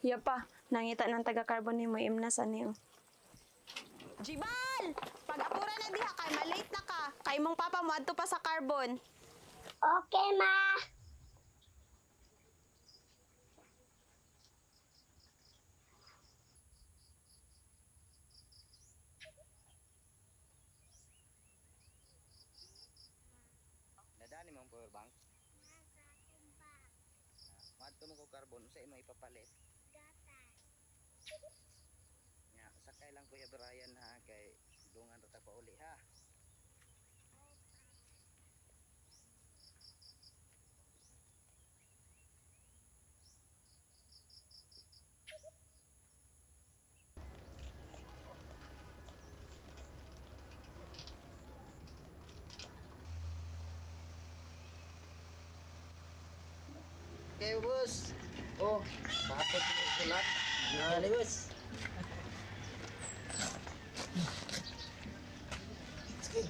Yapa, nangita ng taga-carbon ni mo imnas ani. Jibal! Pag-apura na diha kay malate na ka. Kay mong papa mo adto pa sa carbon. Okay, ma. Nadani mong power bank. Madto mo ko carbon sa imo ipapalit. Nya sakay lang Kuya Brian ha kay dungan ra ta pa uli ha. Okay, boss. Oh, bakit mo sulat? Nani, boss? Sige.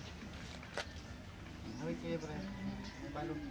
Awit kayo, pre. May balong.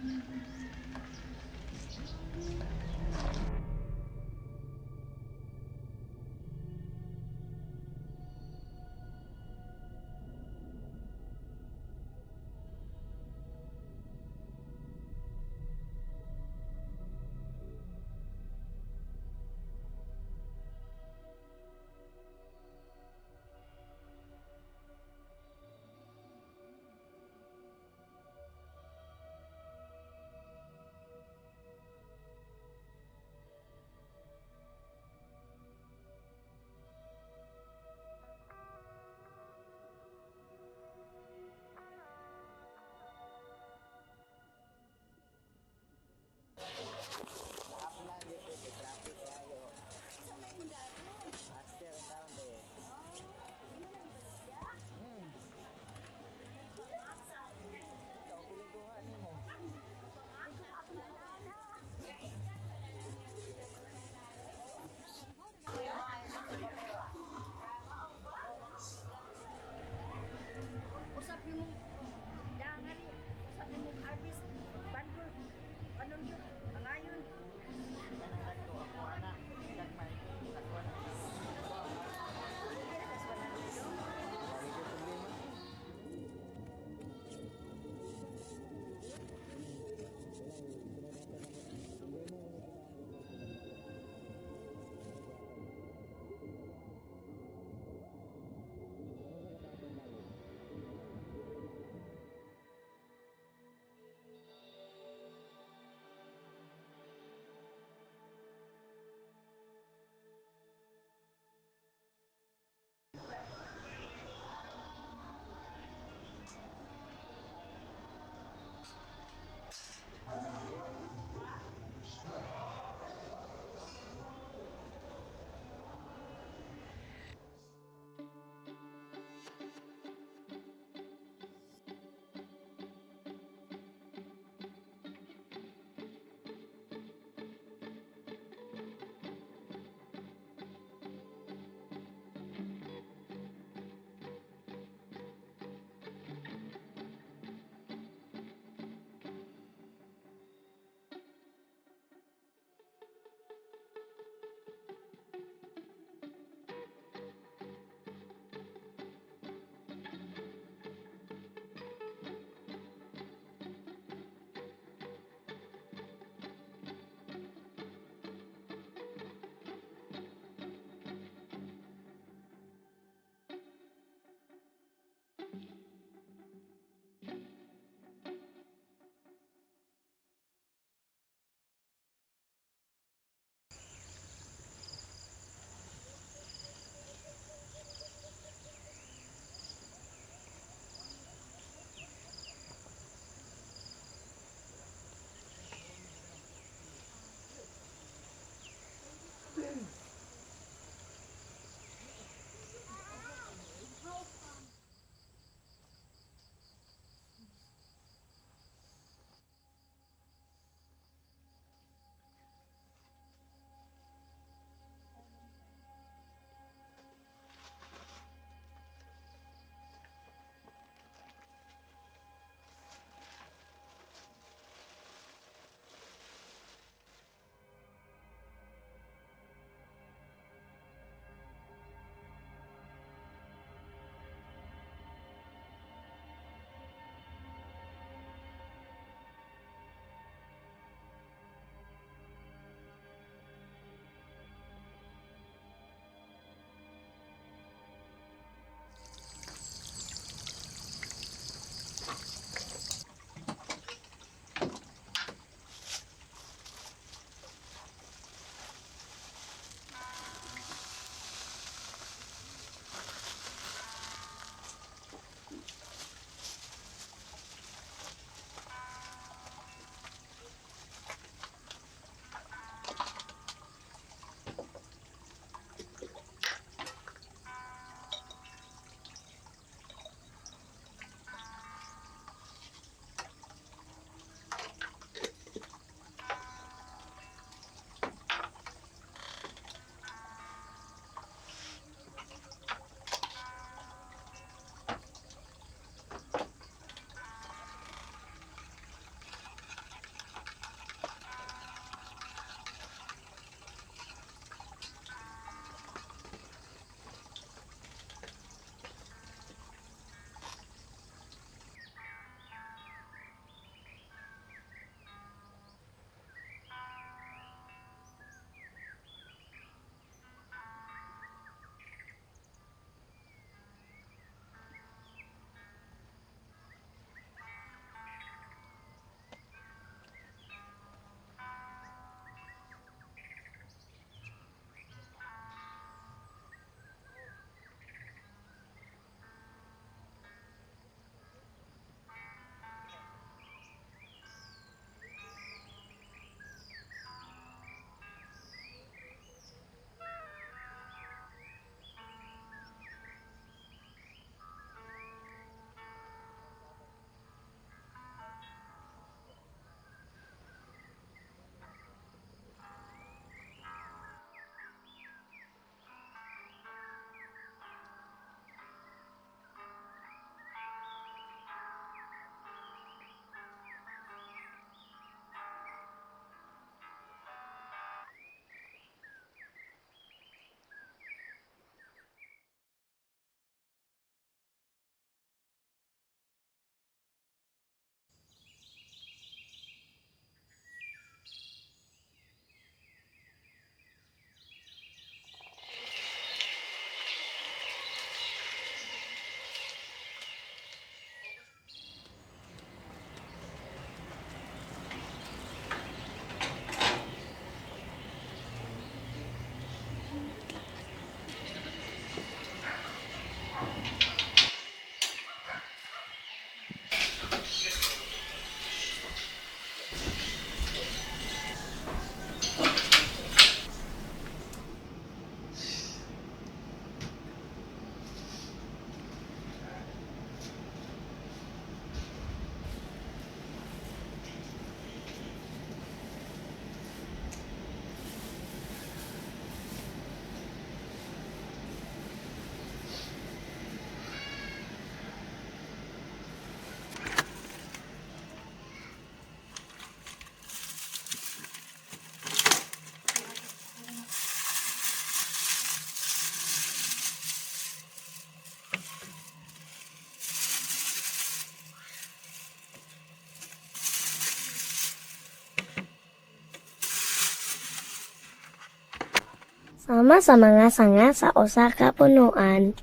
Sama sa mga sanga sa usa ka punuan.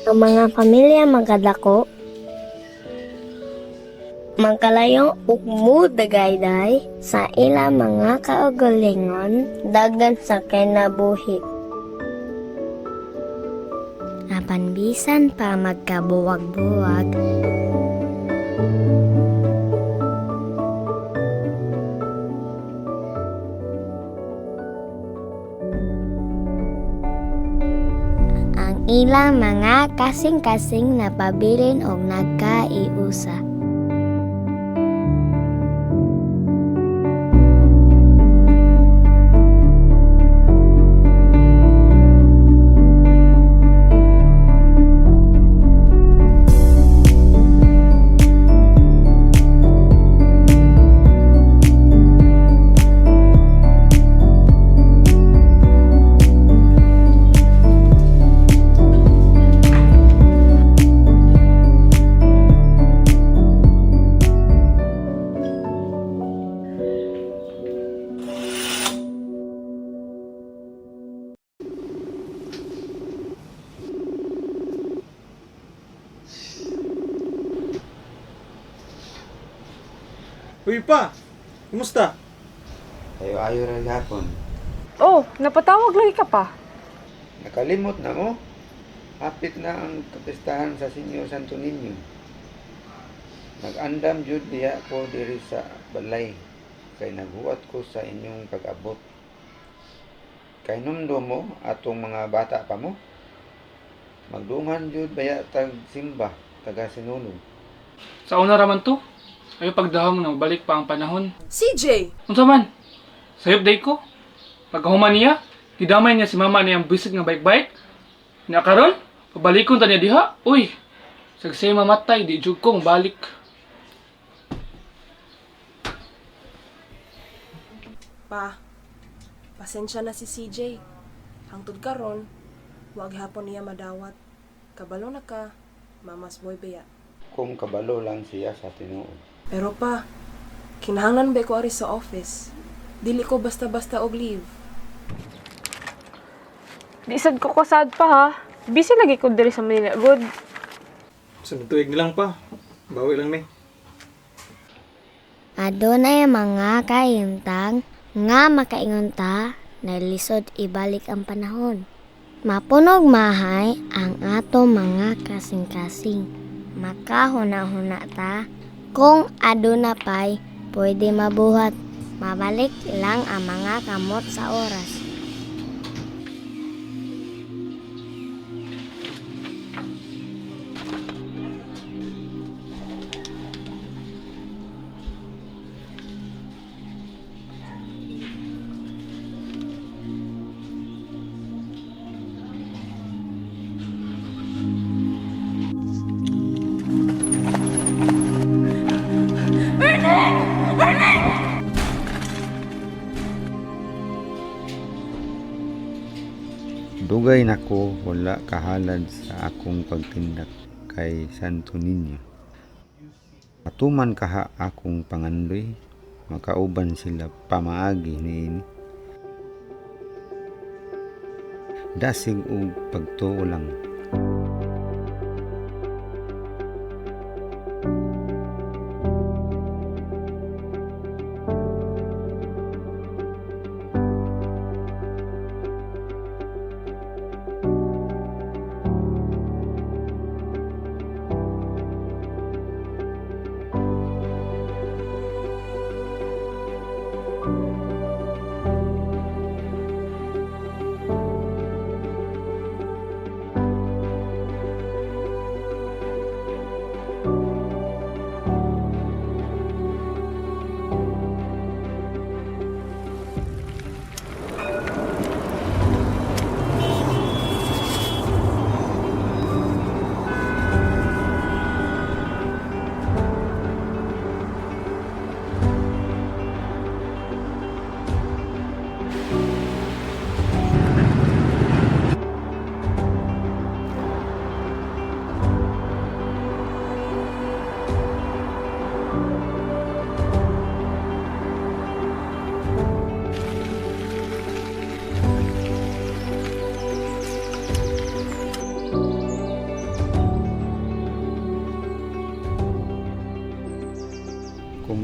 Ang mga pamilya magkadako, magkalayong ugmo dagayday sa ila mga kaugalingon dagan sa kinabuhi. Apan bisan pa magkabuwag-buwag, ang ilang mga kasing-kasing na pabilin og nagkaiusa. Uy pa! Kumusta? Ayo-ayo ra gihapon. Oh, napatawag lagi ka pa. Nakalimot na mo. Hapit na ang kapistahan sa Senyor Santo Niño. Nag-andam jud diya ko diri sa balay kay naghuwat ko sa inyong pag-abot. Kay numdo mo atong mga bata pa mo. Magdungan jud baya tag simba, taga sinulog. Sa una raman to, ayo pagdahong na balik pa ang panahon. CJ! Unsa man? Sayop day ko. Pagkahuman niya, gidamay niya si mama niyang bisit nga bike-bike. Nya karon, pabalikon ta niya diha. Uy, sagsay mamatay, di jud ko balik. Pa, pasensya na si CJ. Hangtod karon, wag hapon niya madawat. Kabalo na ka, mamas boy beya. Kung kabalo lang siya sa tinuod. Pero pa, kinahanglan ba ko ari sa office? Dili ko basta-basta og leave. Di sad ko kasad pa ha. Busy lagi ko diri sa Manila. Good. Sunod tuig na lang pa. Bawi lang ni. Adunay mga kaimtang nga makaingon ta na lisod ibalik ang panahon. Mapunog mahay ang ato mga kasing-kasing. Makahuna-huna ta kung aduna pay pwede mabuhat. Mabalik lang ang mga kamot sa oras. Dugay nako wala kahalad sa akong pagtindak kay Santo Niño. Matuman kaha akong pangandoy, makauban sila pamaagi niini. Dasig og pagtuo lang.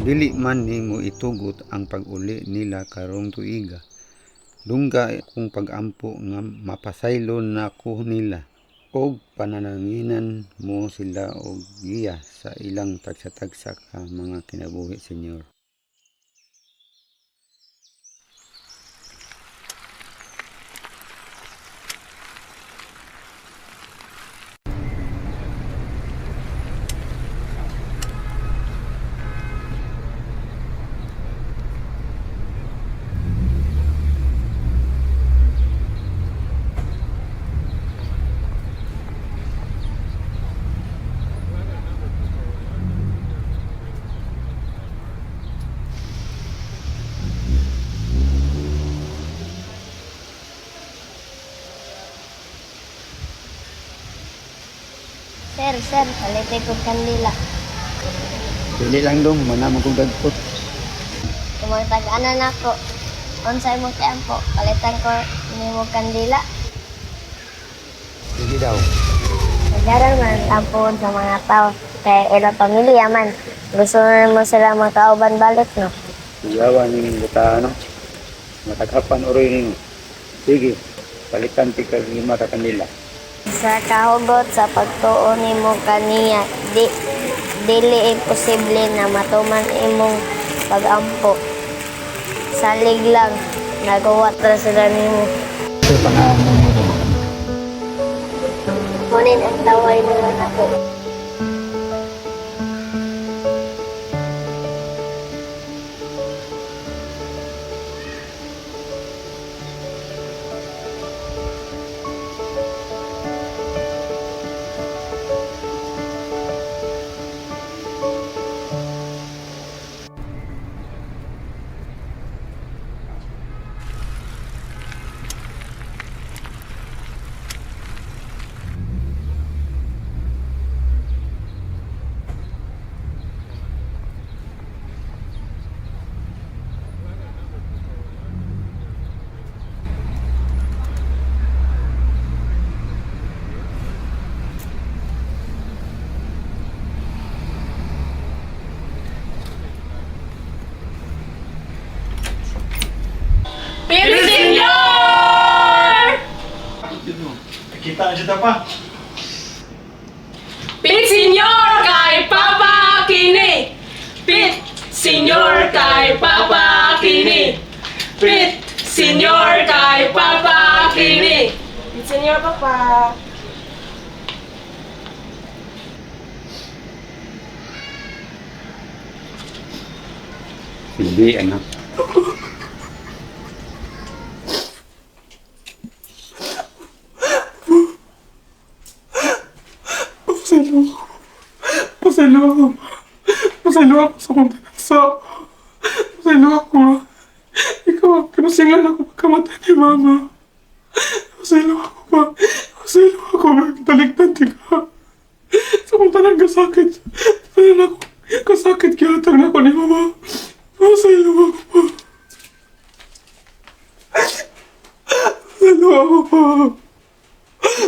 dili man nimo itugot ang pag-uli nila karong tuiga. Dungga kung pag-ampo nga mapasaylo na ko nila og panananginan mo sila og giya sa ilang tagsa-tagsa ka mga kinabuhi, Senyor. Sir, palitay ko kandila. Dili lang dong, manamang kong dagpot. Tumagtag-anan ako. Unsay mo tempo, palitan ko nimo kandila. Sige daw. Nagaran man tampon sa mga tao. Kaya ilang pamilya man. Gusto na mo sila makauban balik, no? Iyawa ning buta, ano? Mataghapan uroy nimo. Sige, palitan ti kag 5 ka kanila. Sa kahugot sa pagtuo nimo kaniya, dili imposible na matuman imong pag-ampo. Salig lang, nagawa ra sila nimo. Ito pangalan mo. Kunin ang taway nila ako. Kita aja pa. Pit Senyor kay Papa Kini! Pit Senyor kay Papa Kini! Pit Senyor kay Papa Kini! Pit Senyor Papa! Hindi, anak. Pasaylo ako sa kong tinasa. Pasaylo ako. Ikaw ang kinasingan ako pagkamatay ni Mama. Pasaylo ako pa. Pasaylo ako magtaligtan ka. Sa kong tanang kasakit. Tanan ako. Kasakit kiyatag na ako ni Mama. Pasaylo ako pa. Pasaylo ako pa.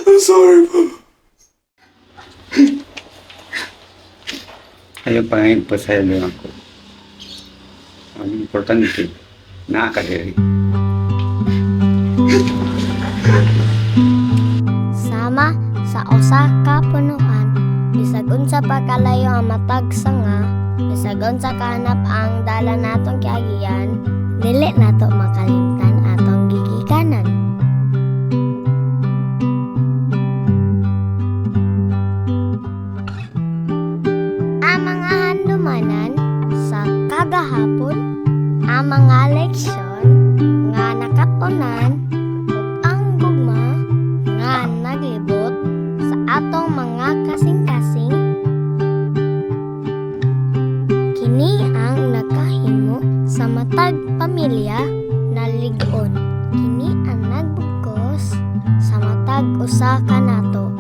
I'm sorry pa. Ayaw pa ngayon pasaylo ako. Ang importante, nakakadiri. Sama sa usa ka punuan, bisag unsa pa kalayo ang matag sanga, bisag unsa kahanap ang dala natong kiagian, dili nato makalimtan atong gigikanan. Ang mga handumanan sa kagahapon, ang mga leksyon nga nakatunan ug ang gugma nga naglibot sa atong mga kasing-kasing, kini ang nakahimo sa matag pamilya na lig-on, kini ang nagbugkos sa matag usa ka nato.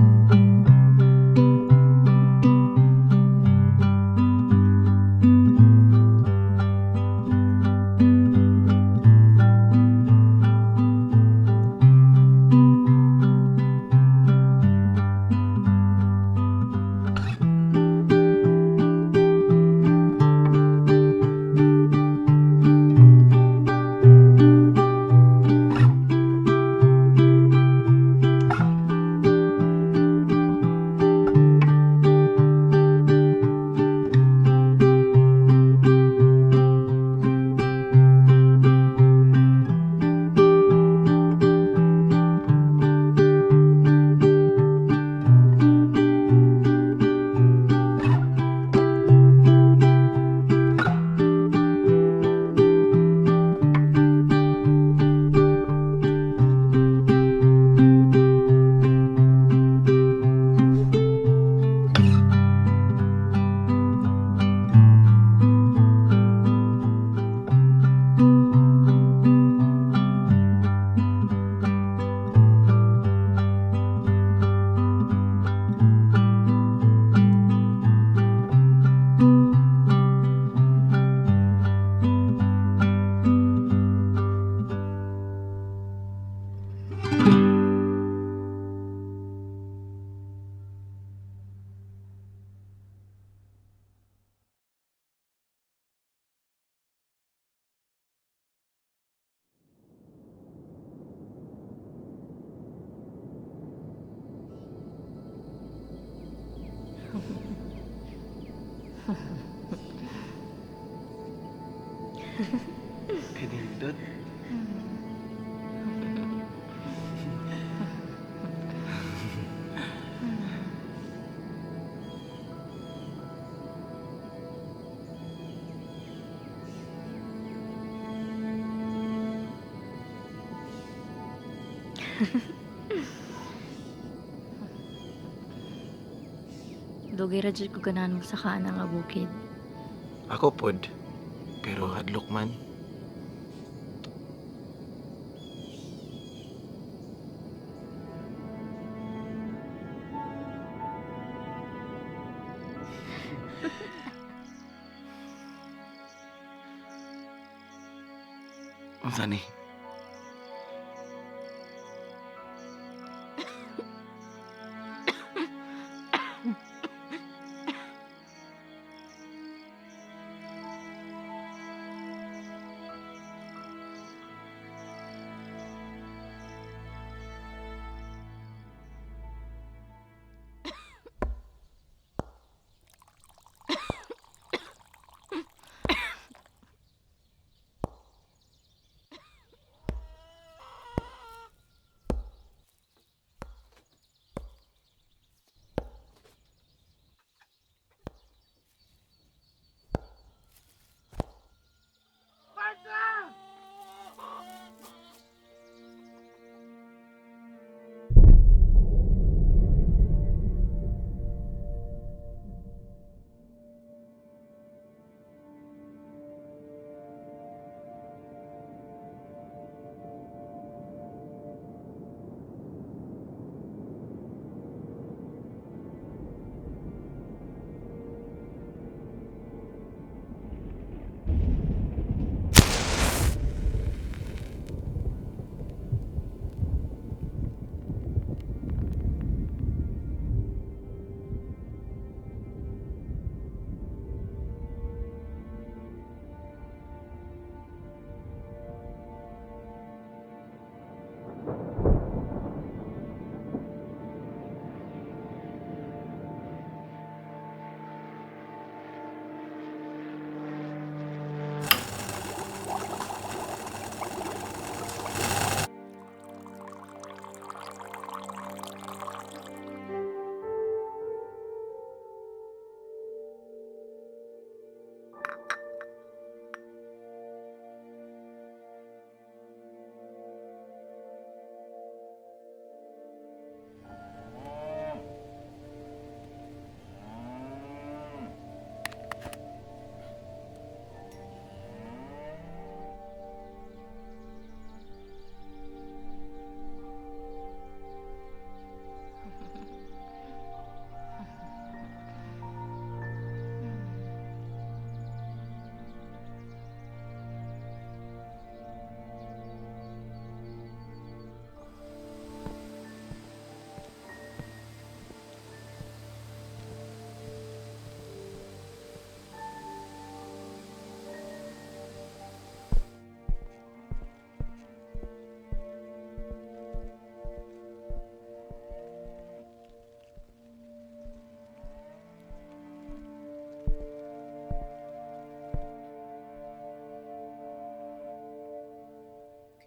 Kanindot. Dugay ra jud ko ganahan magsakaan nga bukid. Ako pod. Pero hadlok man. Unsa ni?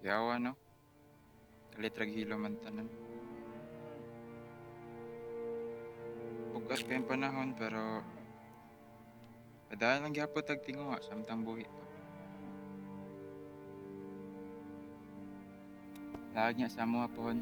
Yawa, no? Kalitrag hilo man tanan. Bukas pa yung panahon, pero padahal lang gyapon tag tinguha samtang buhi pa. Laag niya sa mga pohon.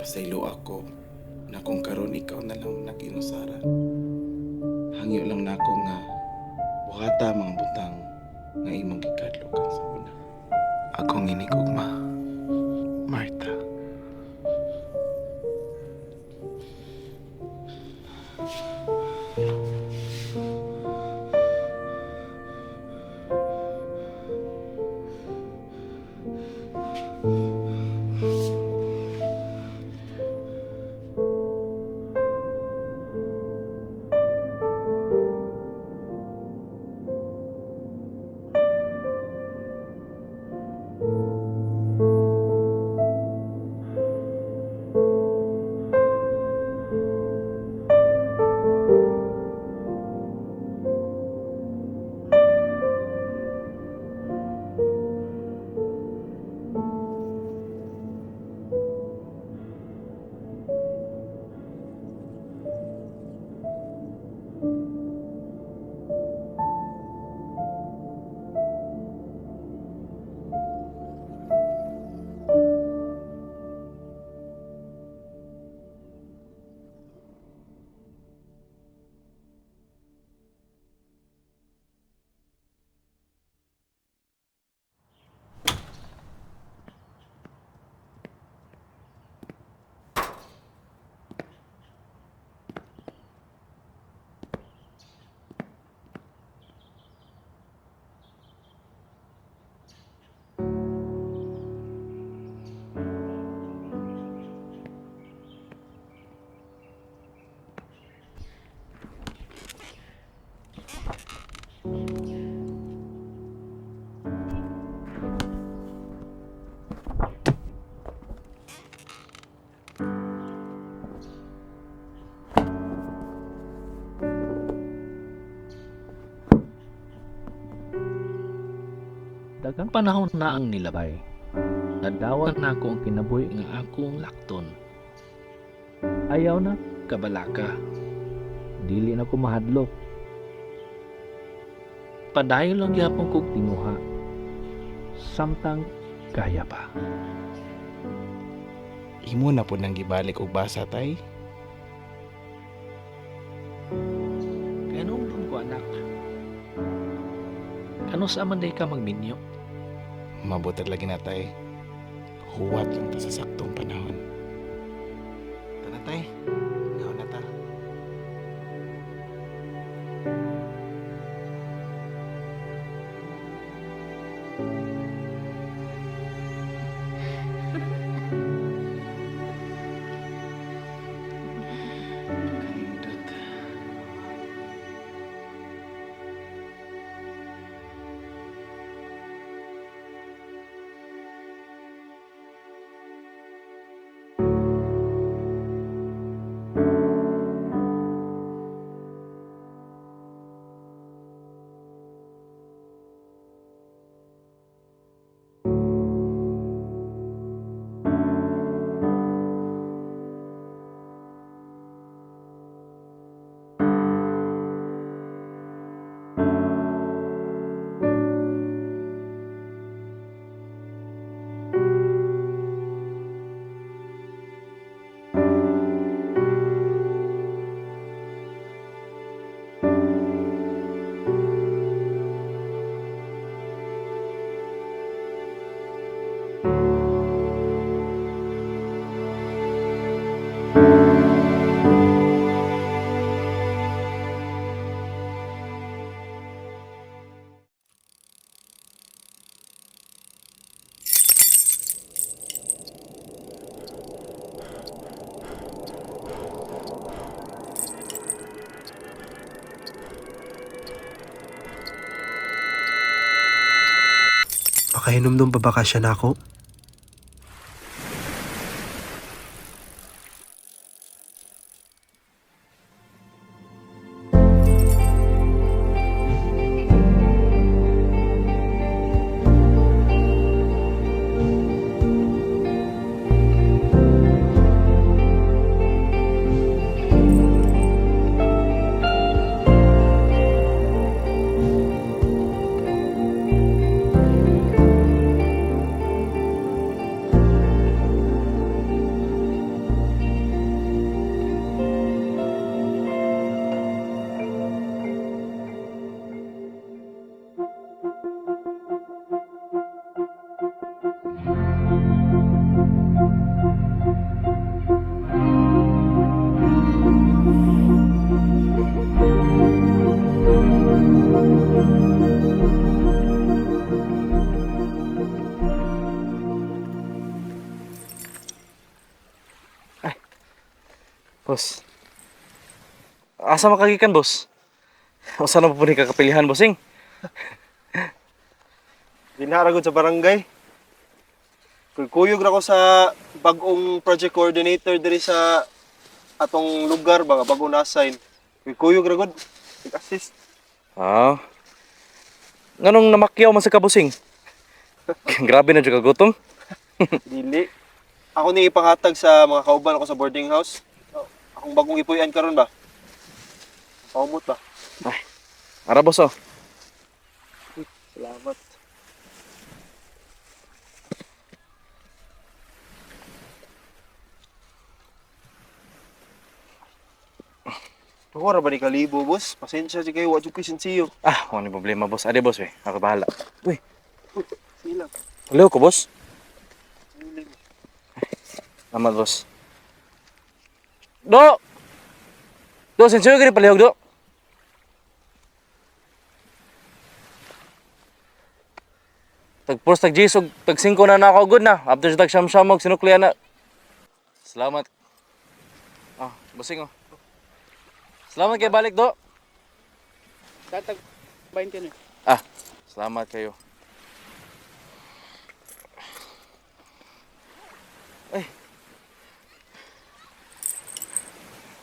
Pasaylo ako na kung karon ikaw na lang nag-inusara. Hangyo lang na ako nga buhata mga butang nga imong gikadlokan sa una. Akong inigugma, Martha. Daghang panahon na ang nilabay. Nadawat na ako ang kinabuhi nga akong lakton. Ayaw na, kabalaka. Dili na ko mahadlok. Padayon lang gyapon kog tinuha. Samtang kaya pa. Imo na po nang gibalik og basa tay. Ganun lang ko anak. Ano sa man day ka magminyo? Mabutat lagi na tay. Huwat lang ta sa saktong panahon. Tana tay. Ngaw na ta. Kalindot. Makahinumdum pa ba ka siya na ako? Boss. Asa makagikan, boss? Usa na po ni kakapilihan, bossing? Dinharagod sa barangay. Kuyog ra ko sa bagong project coordinator diri sa atong lugar ba bagong na-assign. Kuyog ra gud. Assist. Ah. Nganong namakyaw man sa kabusing? Grabe na jud ka gutom. Dili. Ako ni ipanghatag sa mga kauban ako sa boarding house. Akong bagong ipuy-an karon ba? Paumot ba? Ay. Ara boss oh. Salamat. Ora ba ni kalibo, boss? Pasensya si kayo, wadyo ko sinsiyo. Ah, wala problema, boss. Ade, boss, we. Ako bahala. Uy, Sila. hello ko, boss. Salamat, boss. Do! Do, sensiyo gani palihog, do. Tag-post, tag-G's, tag-5 na ako, good na. After sa tag-siyam-siyam, sinuklian na. Salamat. Ah, bossing, oh. Salamat kayo balik, do. Tatag 20 na. Ah, salamat kayo. Ay.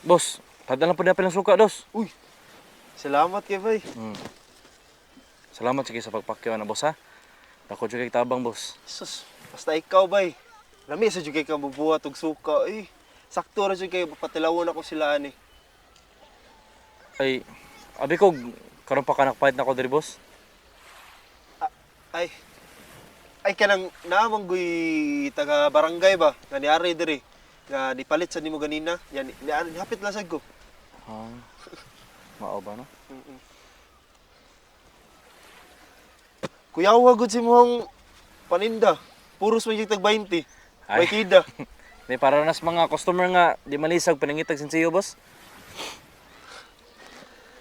Boss, padala po na pilang suka, dos. Uy, salamat kayo, bay. Salamat sige sa pagpakyaw na, boss, ha. Ako juga kay tabang, boss. Sus, basta ikaw, bay. Lami sa jud kay ka bubuhat og suka. Sakto ra jud kay patilawon ako sila ani. Ay, abi ko, karon pa ka nakapahit na ako diri, boss. Ay, kanang naamanggoy taga barangay ba? Nga niari diri. Nga nipalit sa nimo ganina. Yan, nihapit lang sad ko. Ah, mao ba, no? Kuya, wagod si mong paninda. Puros man yung tag 20. May kida. May para nas mga customer nga, di malisag pinangitag sinsiyo, boss.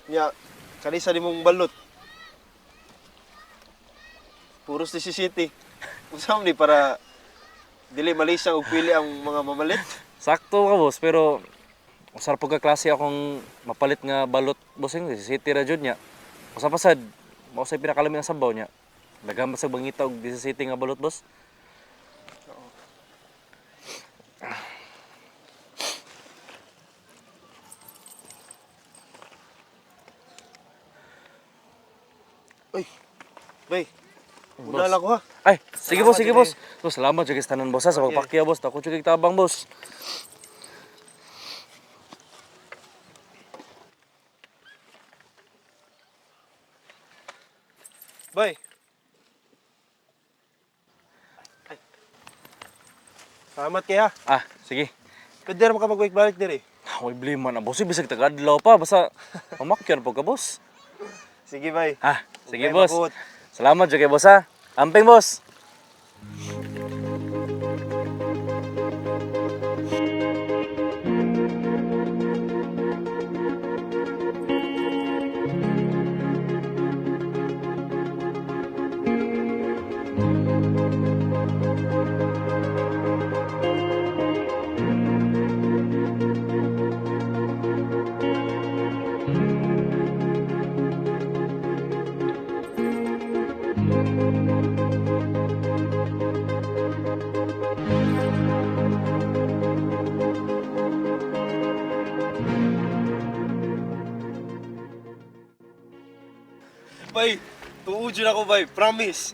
Nya, kanisa ni mong balot. Puros di si City. Usam ni para dili malisang og pili ang mga mamalit. Sakto ka, boss, pero usar po ka klase akong mapalit nga balot, bossing, si City ra jud nya. Usa pa sad, mao say pinakalami ang sabaw nya. Daghang sa bangita og di si City nga balot, boss. Uy, bay. Una lang ko ha. Ay, sige boss, sige boss. So, salamat jud sa tanan, boss, ha, sa pagpakyaw, boss. Ako jud kay tabang, boss. Bay. Ay. Salamat kaya. Ah, sige. Pwede ra ka magbalik diri. Uy, blima na, boss. Bisag tagadlaw pa. Basta, mamakyan po ka, boss. Sige, bay. Ah, sige, Okay, boss. makut. Salamat jud kay boss, ha. Amping, boss. Bay, tuod yun ako, bay. Promise.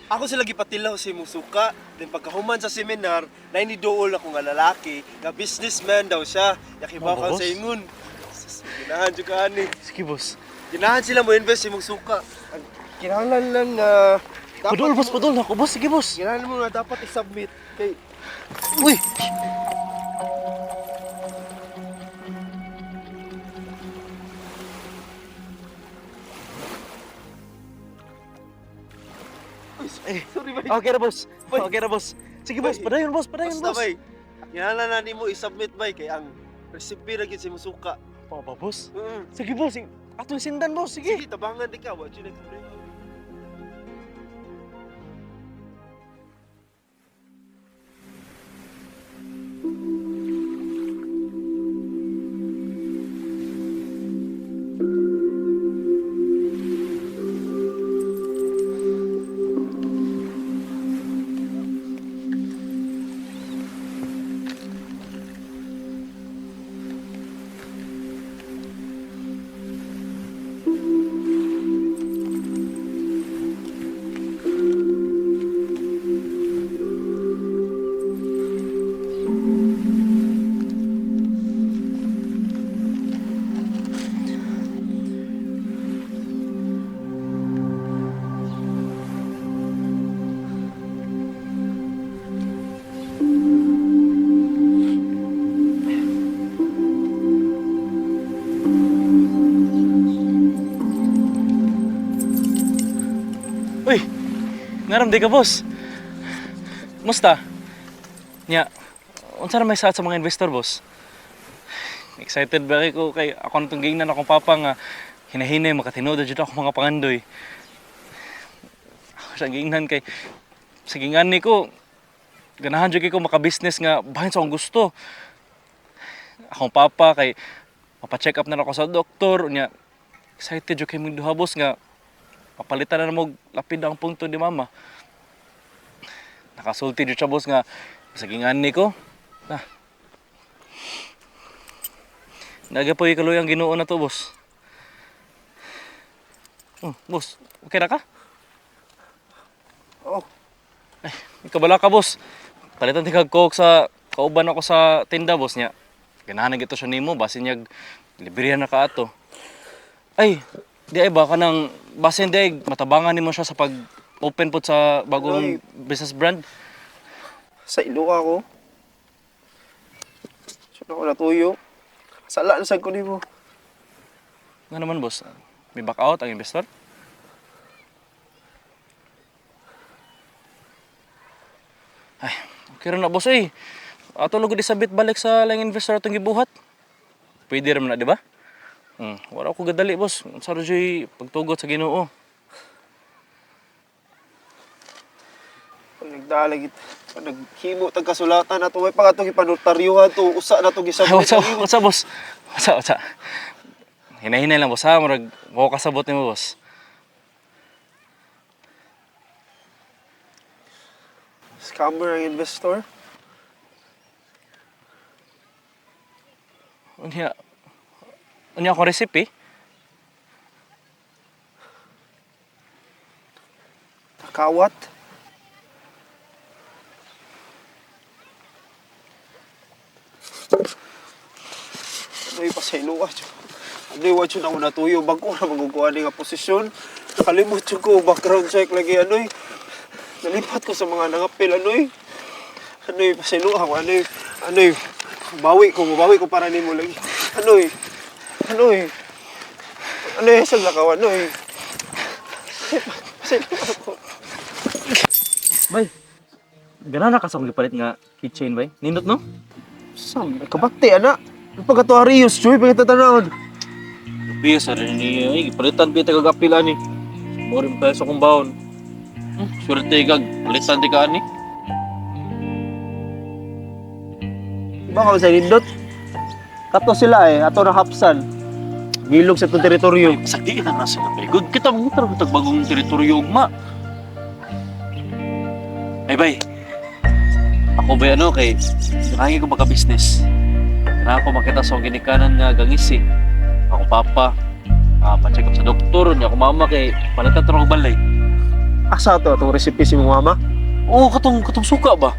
Ako sila gipatilaw sa imong suka. Then pagkahuman sa seminar, na inidool ako nga lalaki, nga businessman daw siya. Yakibaw ka boss? sa ingon. Ginahan dyan ka, ani. Sige, boss. Ginahan sila mo invest sa imong suka. Ang kinahanglan lang na... Padol, boss, padol. Ako, boss. Sige, boss. Kinahanglan mo na dapat i-submit. Kay... Uy! Sorry, bay. Okay na, boss. Okay na, boss. Sige, boss. Padayon, boss. Padayon, Basta, boss. bay. Kinahanglan na nimo i-submit, bay. Kay ang recipe na gyud sa imong suka. Pa ba, boss? Sige, boss. Atong sindan, boss. Sige. Sige, tabangan di ka. Wa dyan na. Naram di ka, boss. Musta? Nya, unsa na may saad sa mga investor, boss? Excited ba ko kay ako na itong gingnan akong papa nga hinahinay makatinood dyan ako mga pangandoy. Ako siyang gingnan kay sa gingan ni ko ganahan dyan ko maka-business nga bahin sa akong gusto. Akong papa kay mapacheck up na ako sa doktor nya excited dyan kay mga duha boss nga papalitan na mo lapid ang punto ni mama. Nakasulti dyan siya boss nga sa gingan ni ko. Nagapoy kaloy ang Ginoo na to, boss. Boss, okay na ka? Oh. Ay, ikabala ka, boss. Palitan ti kag coke sa kauban ako sa tinda, boss niya. Ganahan gito siya nimo basin niya librihan na ka ato. Ay, di ay ba kanang basin di ay matabangan nimo siya sa pag open po sa bagong business brand. Sa ilo ako. Siya na ko natuyo. Sala na sad ko nimo. Nga naman, boss. May back out ang investor? Ay, okay rin na, boss, eh. Ato lugod isabit balik sa lang investor atong gibuhat. Pwede rin na, di ba? Wala ko gadali, boss. Sa Rojoy, pagtugot sa Ginoo. Pag nagdalag pag naghimo tag kasulatan ato may pag atong ipanotaryuhan to usa na to gisabot. What's boss? What's Hinahinay lang, boss, ha? Marag, mo kasabot ni mo, boss. Scammer ang investor. Unya ako recipe? Kawat. Ano'y pasaylo ka. Ano'y watch yun ako natuyo. Bago na maguguha nga posisyon. Nakalimot yun ko. Background check lagi. Ano'y. Nalipat ko sa mga nangapil. Ano'y. Ano'y pasaylo ako. Ano'y. Mabawi ko para ni mo lagi. Ano'y. Ano'y. Saan na ka? Ano'y. Pasaylo ako. Bay, gana na ka sa kong gipalit nga keychain, bay? Nindot, no? Sam, kabakti, anak. Ang pagkato Arius, Joy, pagkatatanawad. Biya sa rin niya, gipalitan biya tagagapila ni. Morin pa sa kong baon. Swerte kag, palitan di ka ani. Iba ka sa nindot? Kato sila ato na hapsan. Gilog sa itong teritoryo. Sakdiin na nasa na, bay. Good kita mong tag bagong teritoryo, ugma. Ay, bay. Ako ba kay nakangin ko magka-business. Kailangan ko makita sa ginikanan nga gangis eh. Ako papa, pa-check up sa doktor, niya ako mama kay palitan to ng balay. Asa to itong recipe si mo mama? Oo, katong suka ba?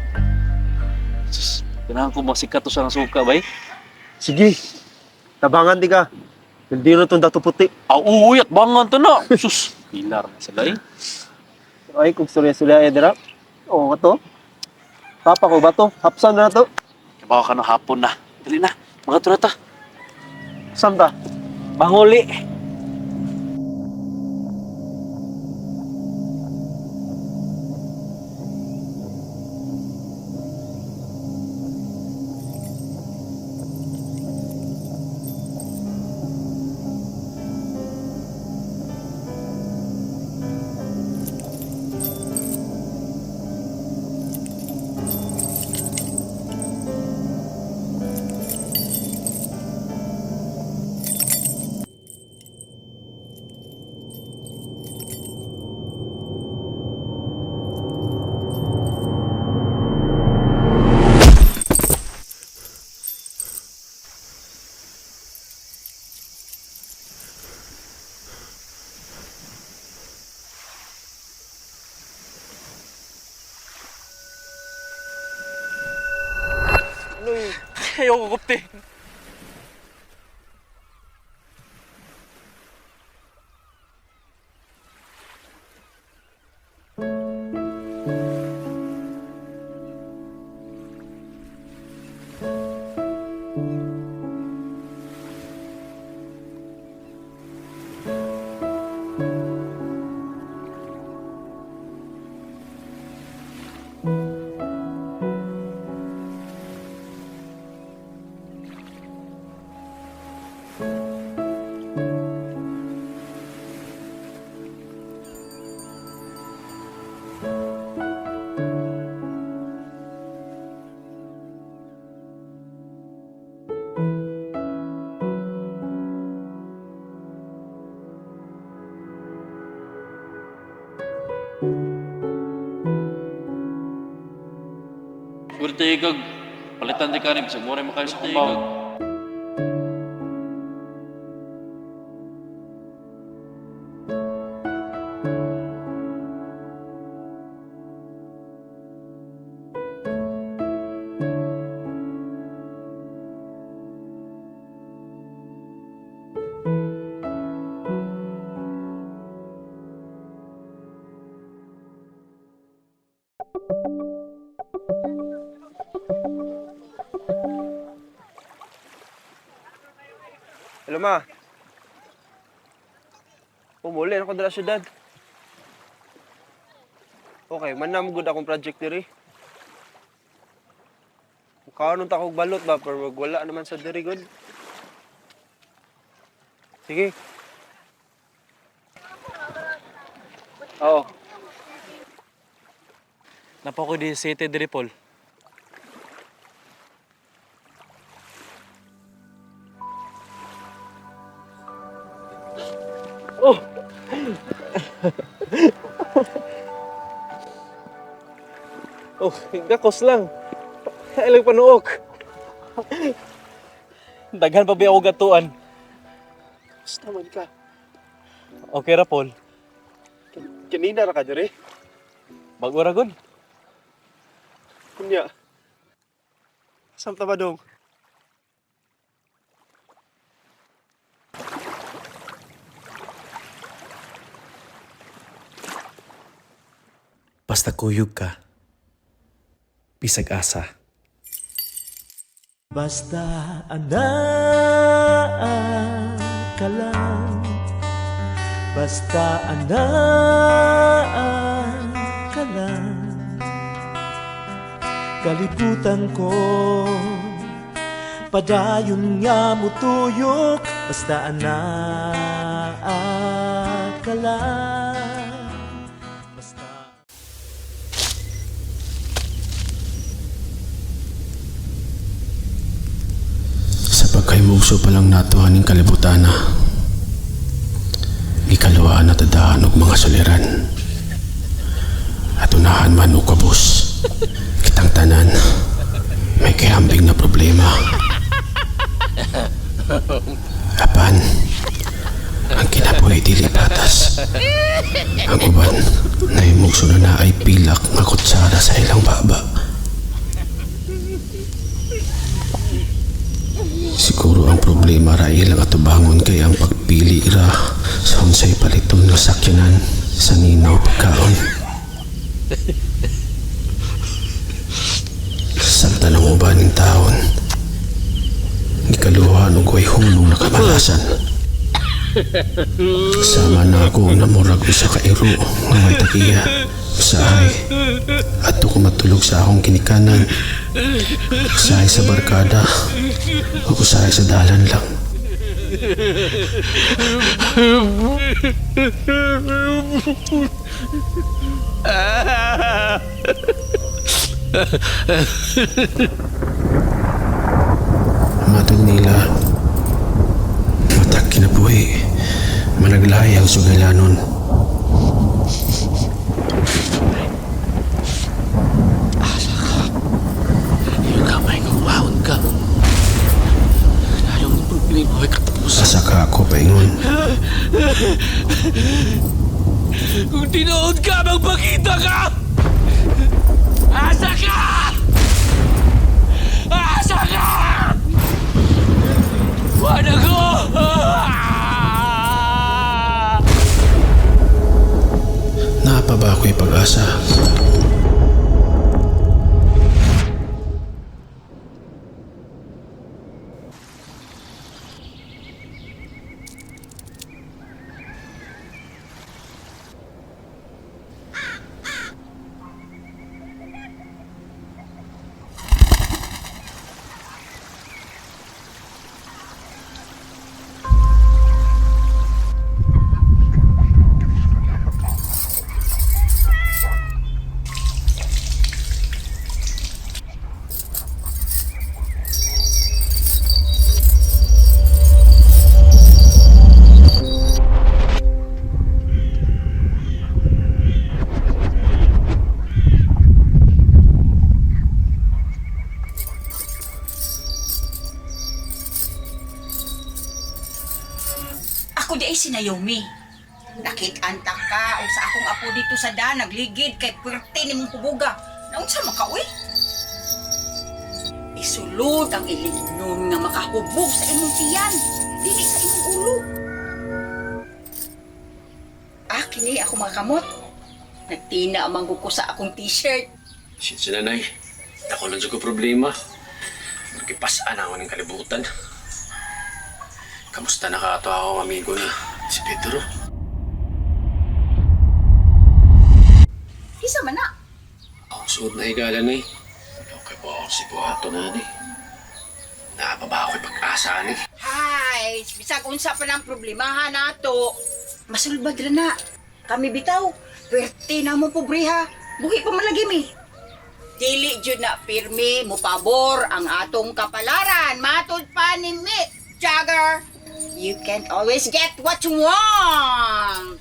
Sus, kailangan ko masikat to sa ng suka, bay. Sige, tabangan di ka. Hindi na itong dato puti. Oo, at bangan to na. Sus, pilar na sila eh. Ay, kung surya-surya Edra. Oo, to. Papa ko ba to? Hapsan na to. Baka ka no hapon na. Dali na, mga to na ta. Saan ta? Banguli. Ayaw ko kupti. Siguro tayo kag palitan di ka rin. Bisag mura mo kayo sa kumpaw. Hello, ma. Umuli ako dala syudad. Okay, manamugod akong project diri. Karon ta kog balot ba pero wala naman sa diri good. Sige. Oo. Napa ko di City diri, Paul. Oh! Oh, gakos lang. Ilang panuok. Daghan pa ba ako gatuan? Basta man ka. Okay ra, Paul. Kanina ra ka diri. Bago ra gud. Kunya. Samta ba dong? Basta kuyog ka. Bisag asa. Basta anaan ka lang. Basta anaan ka lang. Kalibutan ko padayon nga mutuyok. Basta anaan ka lang. Pagkaymugso pa lang nato haning kalibutan na. Ikalawaan na tadaan og mga suliran. At unahan man o kabus. Kitang tanan. May kihambing na problema. Apan, ang kinabuhi dili patas. Ang uban, naimugso na ay pilak nga kutsara sa ilang baba. Siguro ang problema ra ilang atubangon kay ang pagpili ra sa unsay paliton nga sakyanan sa ninaw pagkaon. Sa tanang ubaning taon, ikaluhan og way hulong na kamalasan. Sama na ako na murag usa ka iro nga may takiya. Usahay, ato ko matulog sa akong kinikanan. Usahay sa barkada, o usahay sa dalan lang. Matod nila, matag kinabuhi, managlayang sugilanon. Asa ka ako paingon. Kung tinood ka, magpakita ka! Asa ka! Asa ka! Wala ko! Napa ba ako'y pag-asa? di ay si Naomi. Nakit-anta ka o sa akong apo dito sa nagligid kay pwerte ni mong kubuga. Naunsa man ka, uy? Isulod ang ilignon nga makahubog sa imong tiyan, dili sa imong ulo. Kini ako mga kamot. Nagtina ang manggo ko sa akong t-shirt. Sinsa nanay, ako lang ko problema. Nagkipasaan ako ng kalibutan. Kamusta na ka ito akong amigo na si Pedro? Isa man na. Ako suod na higala na eh. Okay po ako si Buhato na ni. Nakababa ako'y pag-asa ni. Hay, bisag unsa pa ng problemahan nato. Masulbad ra na. Kami bitaw, pwerte na mo pobreha. Buhi pa malagi mi. Dili jud na pirmi mo pabor ang atong kapalaran. Matod pa ni Mick Jagger. You can't always get what you want.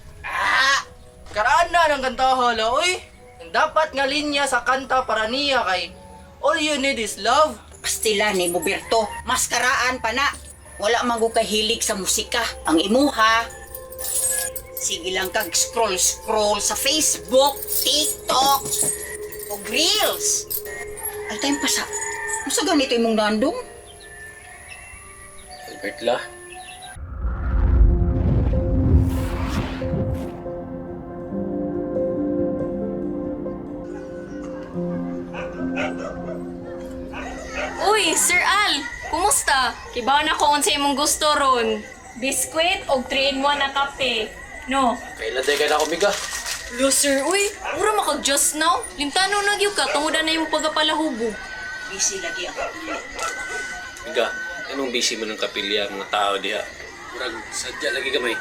Karaan na ng kanta hala, oy. Dapat nga linya sa kanta para niya kay all you need is love. Pastila ni Moberto, maskaraan pa na. Wala mago kay hilig sa musika. Ang imuha, sige lang kag scroll sa Facebook, TikTok, o Reels. Ay tayong pasa. Masa ganito imong nandong? Albert la. Uy, Sir Al! Kumusta? Kibaw na ko unsa imong gusto ron. Biskwit o 3-in-1 na kape. No? Kailan tayo ka na kumiga? Lo, sir, uy! Pura makag-just now. Limtano na gyud ka, tungudan na yung pagapalahubo. Busy lagi ako. Miga, anong busy mo ng kapilya mga tao diha? Murag sadya lagi kamay.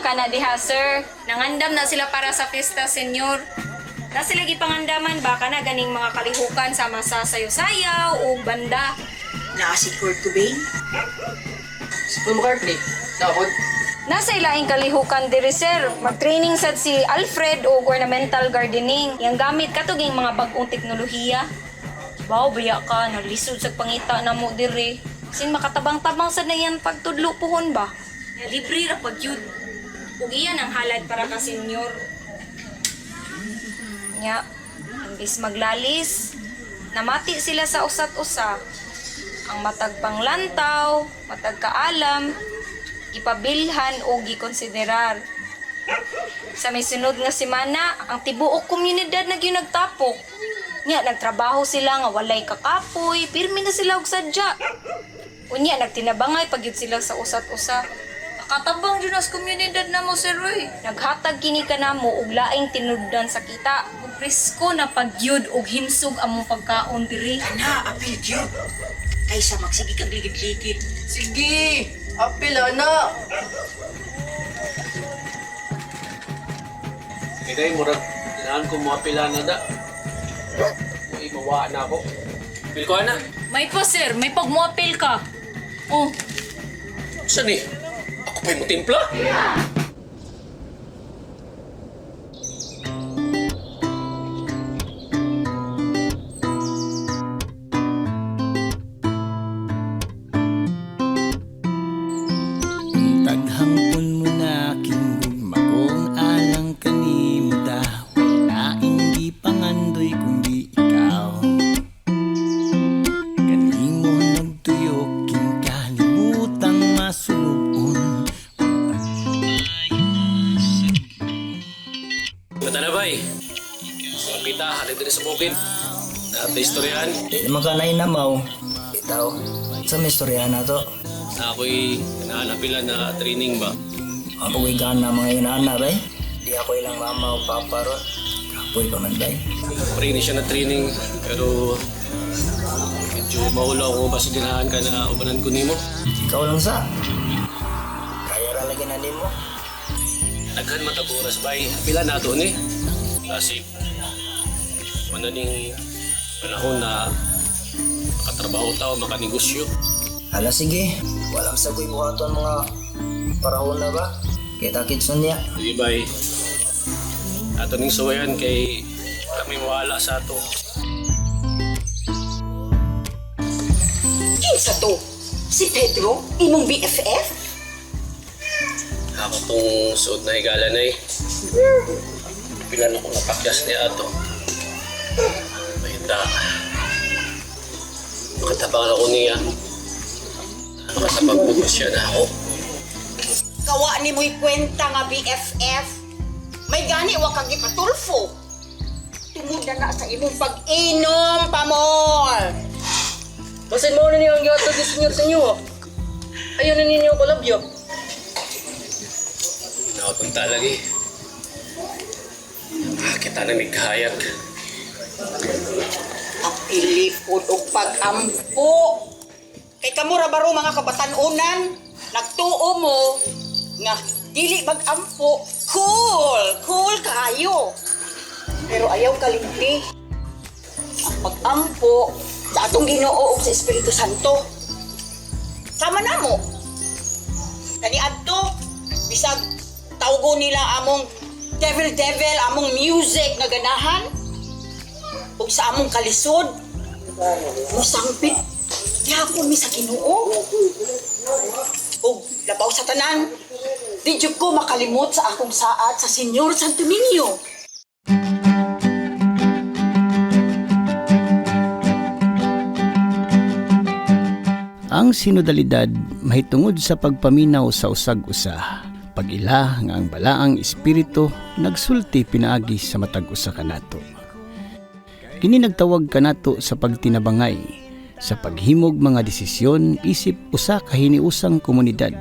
Kana diha, sir. Nangandam na sila para sa Fiesta Senior. Nasi lagi pangandaman, baka na ganing mga kalihukan sa masasayo-sayaw o banda. Naa si Kurt Cobain? Si Paul McCartney. Dapat. Nasa ilaing kalihukan diri, sir. Mag-training sad si Alfred o ornamental gardening. Yang gamit katuging mga bagong teknolohiya. Wow, baya ka. Naglisod sa pangita na mo diri. Sin makatabang-tabang sad na yan pagtudlo puhon ba? Libre ra pag yun. Ug iyan ang halad para ka senior. Nya, imbis maglalis, namati sila sa usat-usa. Ang matag panglantaw, matag kaalam, ipabilhan o gikonsiderar. Sa may sunod nga semana, ang tibuok komunidad na ginagtapok. Nya, nagtrabaho sila nga walay kakapoy, pirmi na sila og sadya. Unya, nagtinabangay pagyud sila sa usat-usa. Nakatabang dyan as komunidad na mo, Sir Roy. Naghatag kini ka na mo og laing tinuddan sa kita. Ug presko na pagyud og himsog among pagkaon diri. Ana, apil gyud. Kaysa magsige kang ligid-ligid. Sige! Apil, ana! Kaya murag, tinaan ko mo apila na da. May mawaan na ako. Apil ko ana. May pa, sir. May pagmuapil ka. Oh. Saan eh? Ako pa'y mo timpla? Taghangpon mo na kinggugmaong alang kanimo dahil na hindi pangandoy kundi ikaw. Kanimo nagtuyok king kalibutang masulubon. Gata na bay. Ang kita, halid din sa bukid. Naat na istoryahan. Di naman ka nainamaw. Itaw, sa may istoryahan na to. Na ako'y nahanapila na training ba? Ako ko'y gana mga inaan bay. Di ako ilang mama o papa ron. Kapoy pa man bay. Training siya na training, pero medyo mahula ako ba siganahan ka na ubanan ko nimo? Ikaw lang sa. Kaya ra lagi na mo. Naghan mataguras bay. Pila na ito ni? Kasi mananing panahon na makatrabaho tao, makanegosyo. Hala sige, walang sagoy buhaton mga parahon na ba? Kita kitson niya. Sige bay. Ato ning suwayan kay kami mawala sa ato. Kinsa to? Si Pedro? Imong BFF? ako tong suod na higala na eh. Pilan ako napakyas niya ato. Mahita. Makatabangan ako niya. Makasabag po siya na ako. Kawa ni mo'y kwenta nga BFF. May gani wa kang ipatulfo. Tungod na sa imong pag-inom, Pamor. Basin mo na niyo ang gihatag ni senyor sa inyo. Ayaw na ninyo kolabyo. Nakapunta lagi. Kita na may kahayag. Ang ilipod o pag-ampo. Kay kamura baro mga kabatanunan, nagtuo mo nga dili mag-ampo. Cool kayo. Pero ayaw kalimti. Ang pag-ampo sa atong Ginoo ug sa Espiritu Santo. Sama na mo. Kani adto bisag tawgo nila among devil among music nga ganahan ug sa among kalisod musangpit gyapon mi sa Ginoo ug labaw sa tanan di jud ko makalimot sa akong saad sa Senyor Santo Niño. Ang sinodalidad mahitungod sa pagpaminaw sa usag-usa. Pag-ila nga ang balaang espiritu nagsulti pinaagi sa matag usa kanato. Kini nagtawag kanato sa pagtinabangay sa paghimog mga desisyon isip usa ka hiniusang komunidad.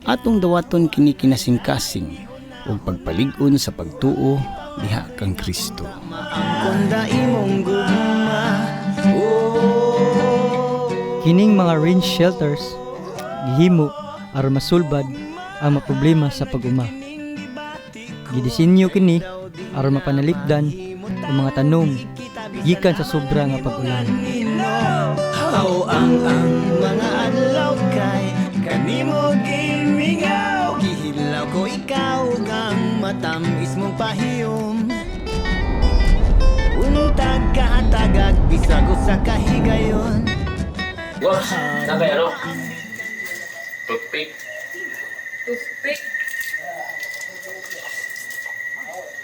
Atong dawaton kini kinasingkasing ug pagpalig-on sa pagtuo diha kang Kristo. Kunda imong gugma, Kining mga rain shelters gihimo aron masulbad ang mga problema sa pag-uma. Gidisenyo kini aron mapanalikdan ang mga tanom gikan sa sobra nga pag-ulan. How ang mga adlaw kay kanimo gimingaw, gihilaw ko ikaw kang matamis mong pahiyom. Untag kahatagag bisag usa ka higayon. Boss, nakay ano? Toothpick. Toothpick.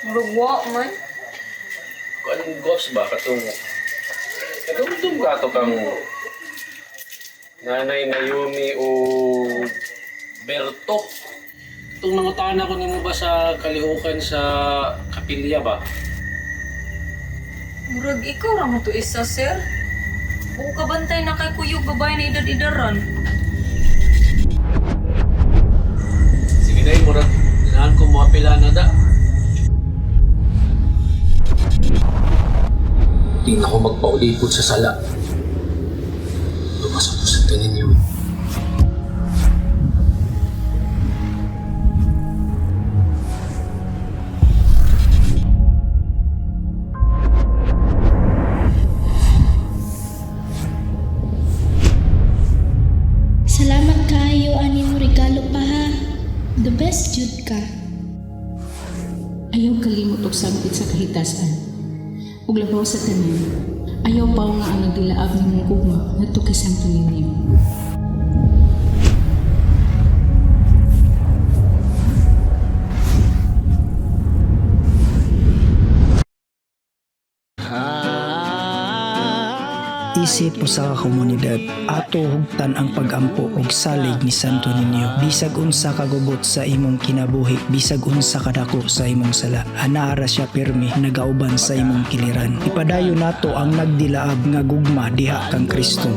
Murugwa man. Kuan gos ba katong ka to kang Nanay Naomi o Berto. Itong nangutaan ako nimo ba sa kalihukan sa kapilya ba? Murag ikaw ra mo to isa, sir. Buo ka bantay na kay kuyog babae na edad-idaran. Sige dahil murag, inahan ko mo apila na da. Di na ako magpaulipod sa sala. Lumasan ko sa tanin niyo. Salamat kayo ani mo regalo pa ha. The best jud ka. Ayaw kalimot og sampit sa kahitasan. Ug labaw sa tanan. Ayaw pa nga ang nagdilaab nimong gugma ngadto kay Santo Niño. Isip usa ka komunidad ato hugtan ang pagampo ug salig ni Santo Niño. Bisag unsa kagubot sa imong kinabuhi, bisag unsa kadako sa imong sala, anaara siya pirmi nagauban sa imong kiliran. Ipadayon nato ang nagdilaab nga gugma diha kang Kristo.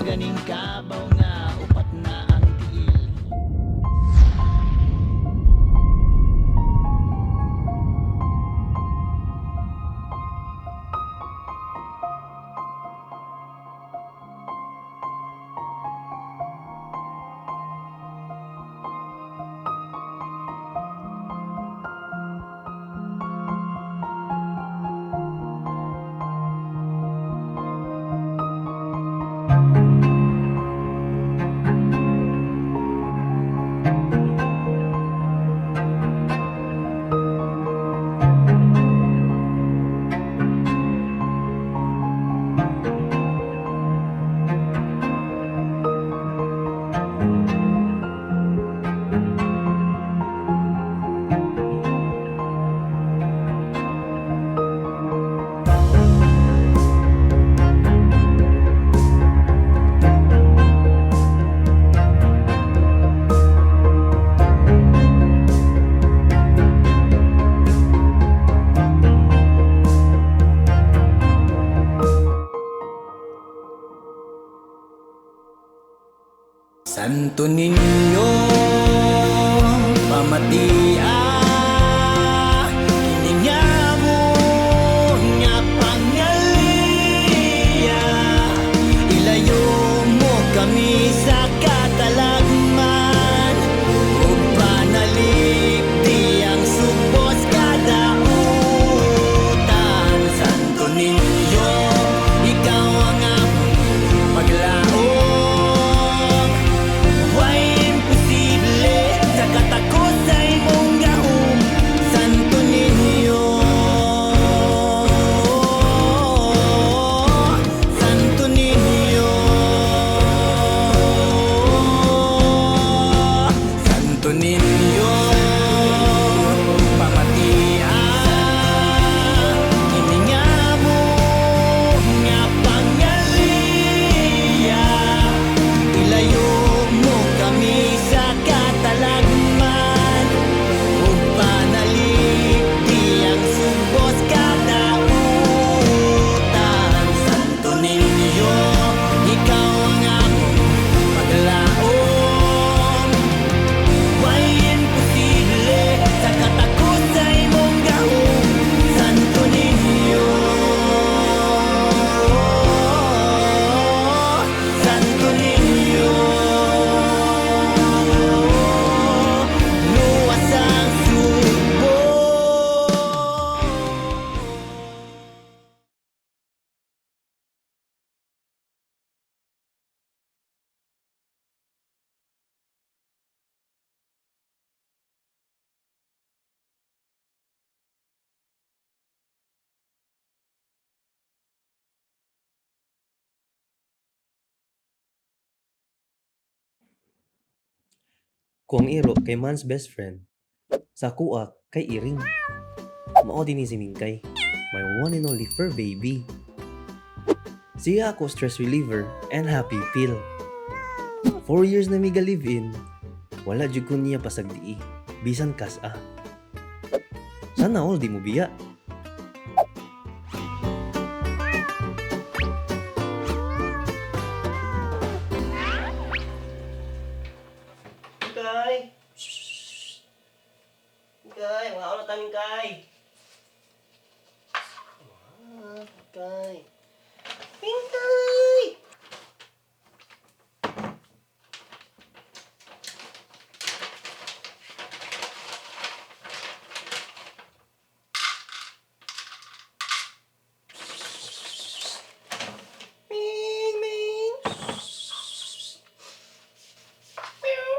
Santo Niño, pamatia, kiningamo nga pangalia, ilayo mo kami sa katalagman, ug panalig di ang subos kada utang. Santo Niño, ikaw ang among paglaom, way imposible sa katakot sa imong gahom. Santo Niño, Santo Niño, Santo Niño, pamatia, iningamo nga pangalia, ilayo mo kami sa katalagman, ug panalig di ang subos kada utang. Santo Niño, ikaw ang among paglaom, way imposible sa katakot sa imong gahom. Santo Niño, Santo Niño, luwas ang subo. Kung iro kay man's best friend, sa kuak kay Iring. Mao din ni si Mingkay, my one and only fur baby. Siya ako stress reliever and happy pill. 4 years na miga live-in, wala jud ko niya pasagdii, bisan kas-a. Sana all di mo biya. Mingkay! Mingkay, mga ano tayo Mingkay? Mingkay! Mingkay! Ming! Ming! Meow!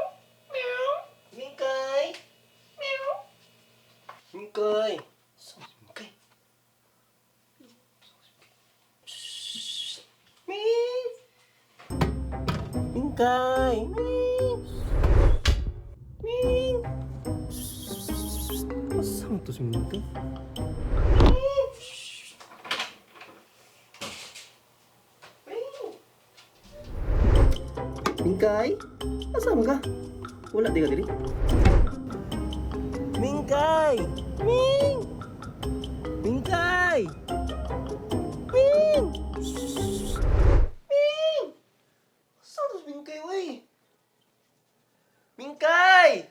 Meow! Mingkay! Meow! Mingkay! Mingkay! Ming! Mingkay! Ming! Ming! Asam to si Mingkay? Mingkay? Asam ka? Wala di ka diri? Mingkay! Ming! Mingkay! Ming! Ming! Saan to si Mingkay, wey? Mingkay!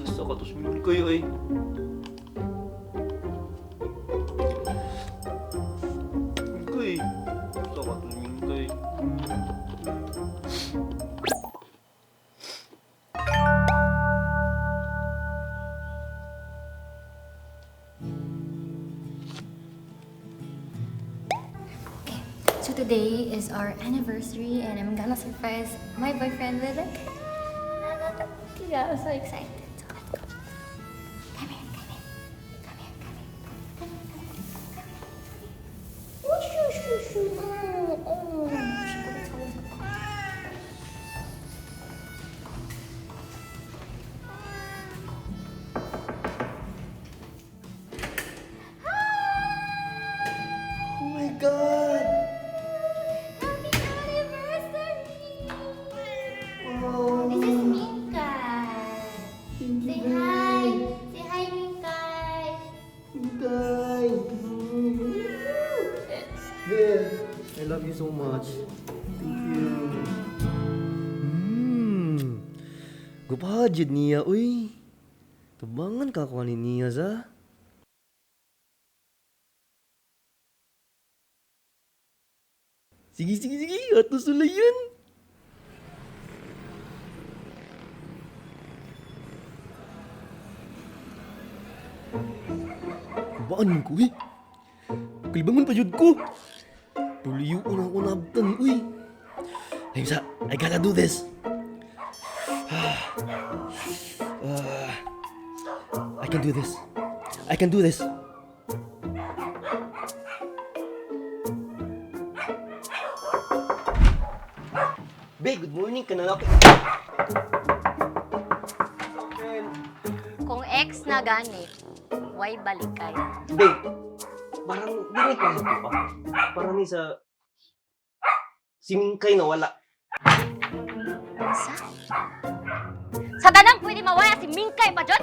Saan ka to si Mingkay, wey? Mingkay! Saan ka to si Mingkay? So today is our anniversary and I'm gonna surprise my boyfriend with a cake. Yeah, I'm so excited. So let's go. Come here, come here. Come here, come here. Come here, come here. Come here. Whoosh, whoosh, whoosh, whoosh. Oh, Oh my God! This is Mika. love you so much. Thank you. Gupahajid niya, uy. Tubangan ka ko ni niya za. Sige, sige, sige. Ato sulayan. Baan ko, eh. Kalibangan pa jud ko. Puliyo ko na ako nabtan, uy. Ayun I gotta do this. I can do this. I can do this. Babe, good morning ka na ako. Kung ex na gani, why balikay? Babe, parang dili ko ito pa. Parang ni sa si Mingkay na wala. Sa tanang pwede mawaya si Mingkay pa dyan?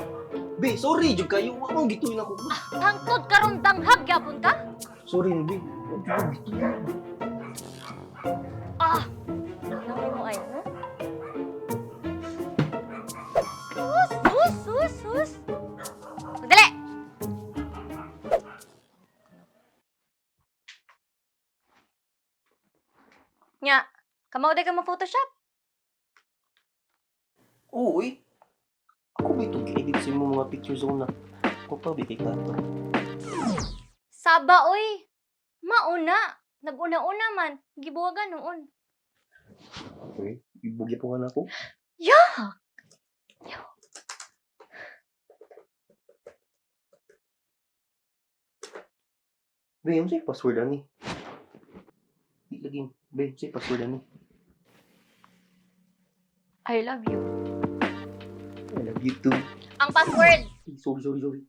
Babe, sorry jud kayo. Wa mo gituin ako. Hangtod karon danghag gyapon ka? Sorry na, babe. Wa mo gituin. Ah! Nabi mo ay, no? Sus! Magdali! Nya, kamaw day ka mo Photoshop? Oo, eh. Ako ba itong edit sa mga pictures ko na ako pa ba kay Tato? Saba, oy! Mauna! Nag-una-una man. Gibuwagan noon. Okay, ibugya po nga na ako. Yak! Babe, ano sa'yo password ani? Di lagi, babe, sa'yo password ani? I love you. I love you too. Ang password! Sorry.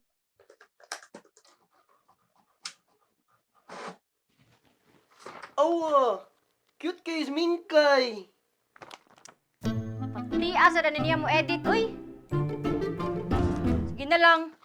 Awa! Cute kay Mingkay! Di asa na niya mo edit, uy! Sige na lang.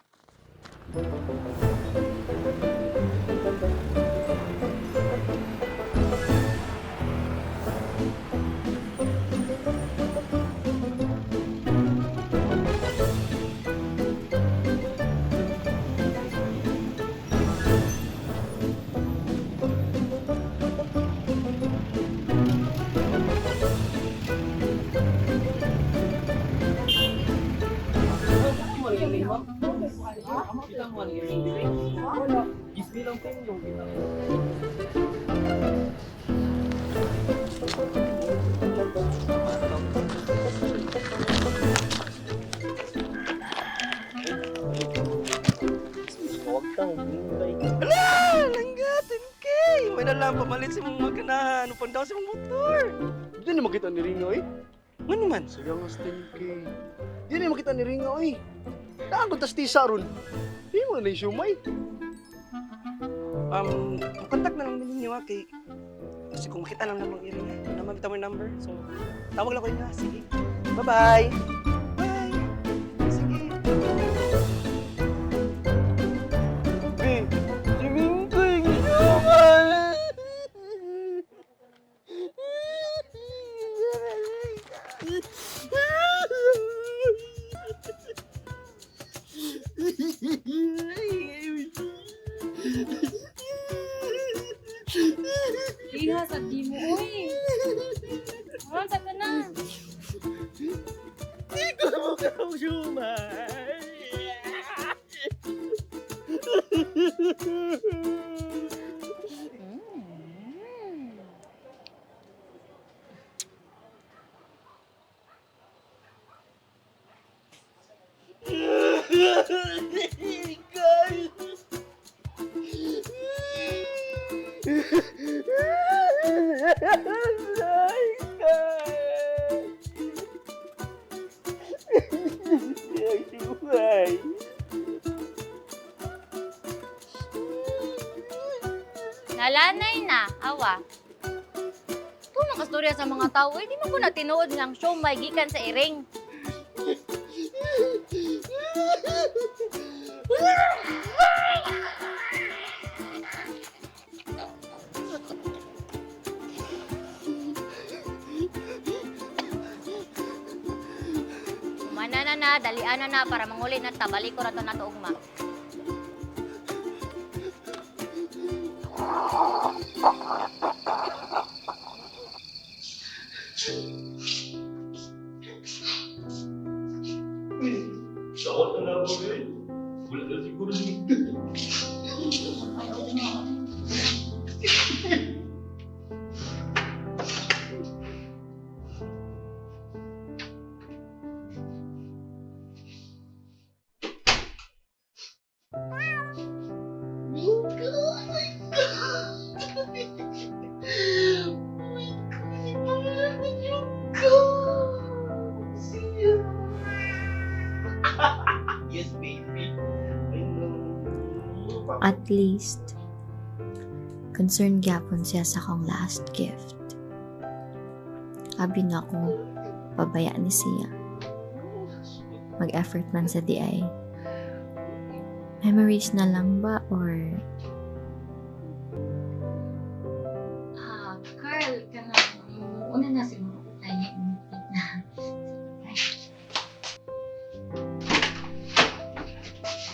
Ala! Langgatin kay! May nalang pamalit sa mong maganahan. Upang daw sa mong motor. Di na makita ni Ringo eh. Ano man? Sayang ang 10K. Di na makita ni Ringo eh. Daan ko tas tisa ron. Di mo na yung sumay. Contact na lang din niyo kay... Kasi kung makita lang namang iring naman bitaw mo yung number. So, tawag lang ko yun na. Sige. Bye-bye! Bye! Sige. Si Mingkoy, ginawa! Iha, sabi mo, uy! Ano, sabi na? Hindi ko mo kang sumay! Nalanay na, awa. Tunong kastorya sa mga tao, di mo ko na tinuod ng show may gikan sa iring. na, dalian na para manguli na tabalik ko rato na to ugma. Sakot na lang mo eh. Wala na siguro Yes, baby. At least, concerned gyapon siya sa akong last gift. Abi na ko, pabaya ni siya. Mag-effort man sa DI. Memories na lang ba or... Carl, una na siguro tayo na.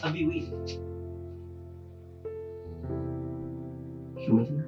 Abi, wait. Sure na.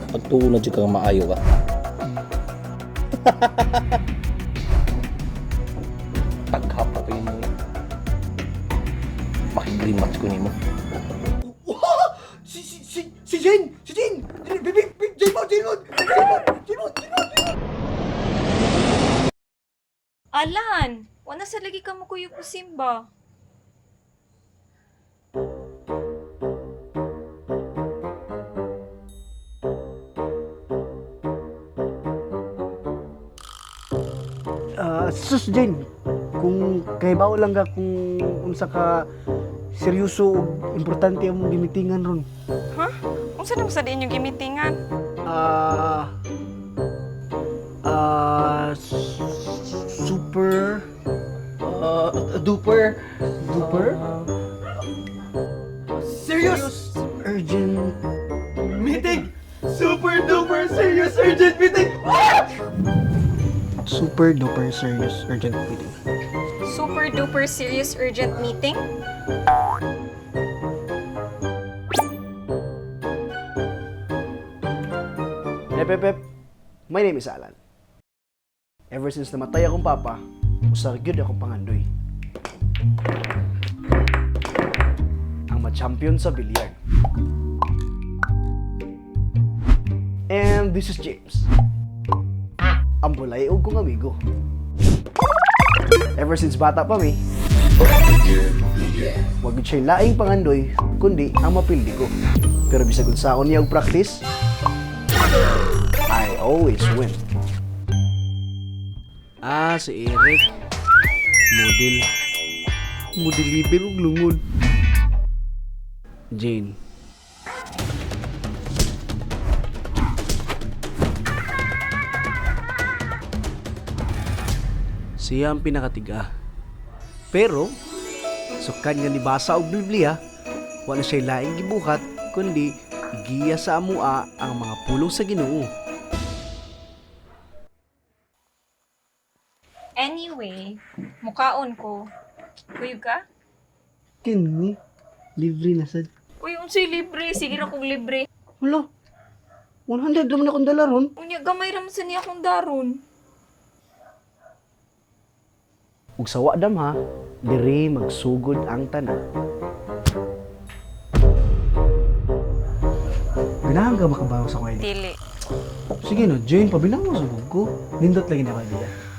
Pagtuo na dyan kang maayo ka. Taghapa kayo mo. Makigreen match ko ni mo. Si Jane! Si Jane! Alan, wala sa lagi ka mo kuyo po Simba. Sus Jane, kung kahibaw lang ka kung unsa ka seryoso ug importante ang gimitingan ron. Ha? Unsa na sa diin yung gimitingan? Super duper Serious? urgent Meeting! Super duper serious urgent meeting! super duper serious urgent meeting. Super duper serious urgent meeting? Pep. My name is Alan. Ever since namatay akong papa, usar gyud akong pangandoy. Ang ma-champion sa bilyar. And this is James. Ang bulayog kong amigo. Ever since bata pa mi, wag gud siya laing pangandoy, kundi ang mapildi ko. Pero bisag unsaon niya og practice, I always win. Si Eric. Model liber ug lungod. Jane. Siya ang pinakatiga. Pero, sukan nga nibasa og Biblia, wala siya laing gibuhat, kundi igiya sa amua ang mga pulong sa Ginoo. Anyway, mukaon ko. Kuyog ka? Kini, libre na sad. Uy, unsay libre? Sige ra kong libre. Wala. 100 naman akong dala ron. Unya, gamay raman sa niya akong daron. Ug sawa dam ha, diri magsugod ang tanan. Ganahan ka makabaw sa kwaili? Dili. Sige no, Jane, pabinaw mo sa ko. Nindot lagi na kaibigan.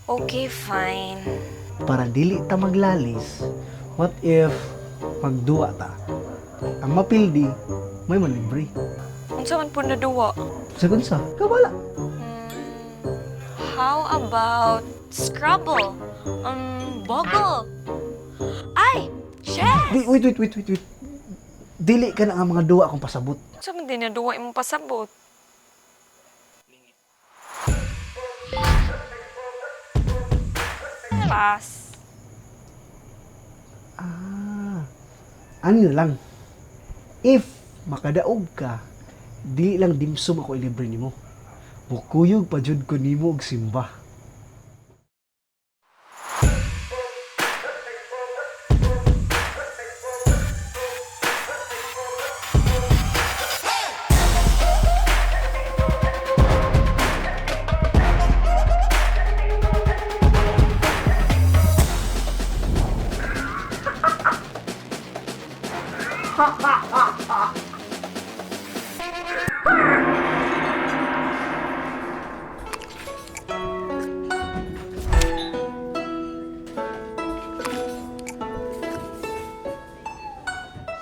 Okay, fine. Para dili ta maglalis, what if magduwa ta? Ang mapildi, may manlibre. Unsa man po naduwa? Sagun sa, kabala. How about Scrabble? Boggle? Ay! Chess! Wait. Dili ka na nga mga duwa akong pasabot. Unsa man din naduwa imong pasabot? Pass. Ano lang, if makadaog ka, di lang dimsum ako ilibre nimo. Mukuyog pa jud ko nimo og simba.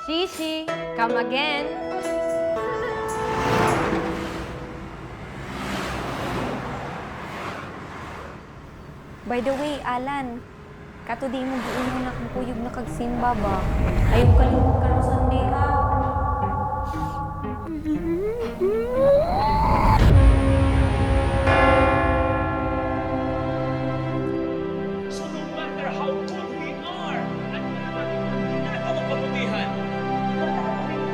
Shishi, come again. By the way, Alan, kato di mo giingon na kung kuyog na kagsimba ba? Ayaw kalimot ka rin Sunday ha. So no matter how good we are, at hindi na ito magpaputihan,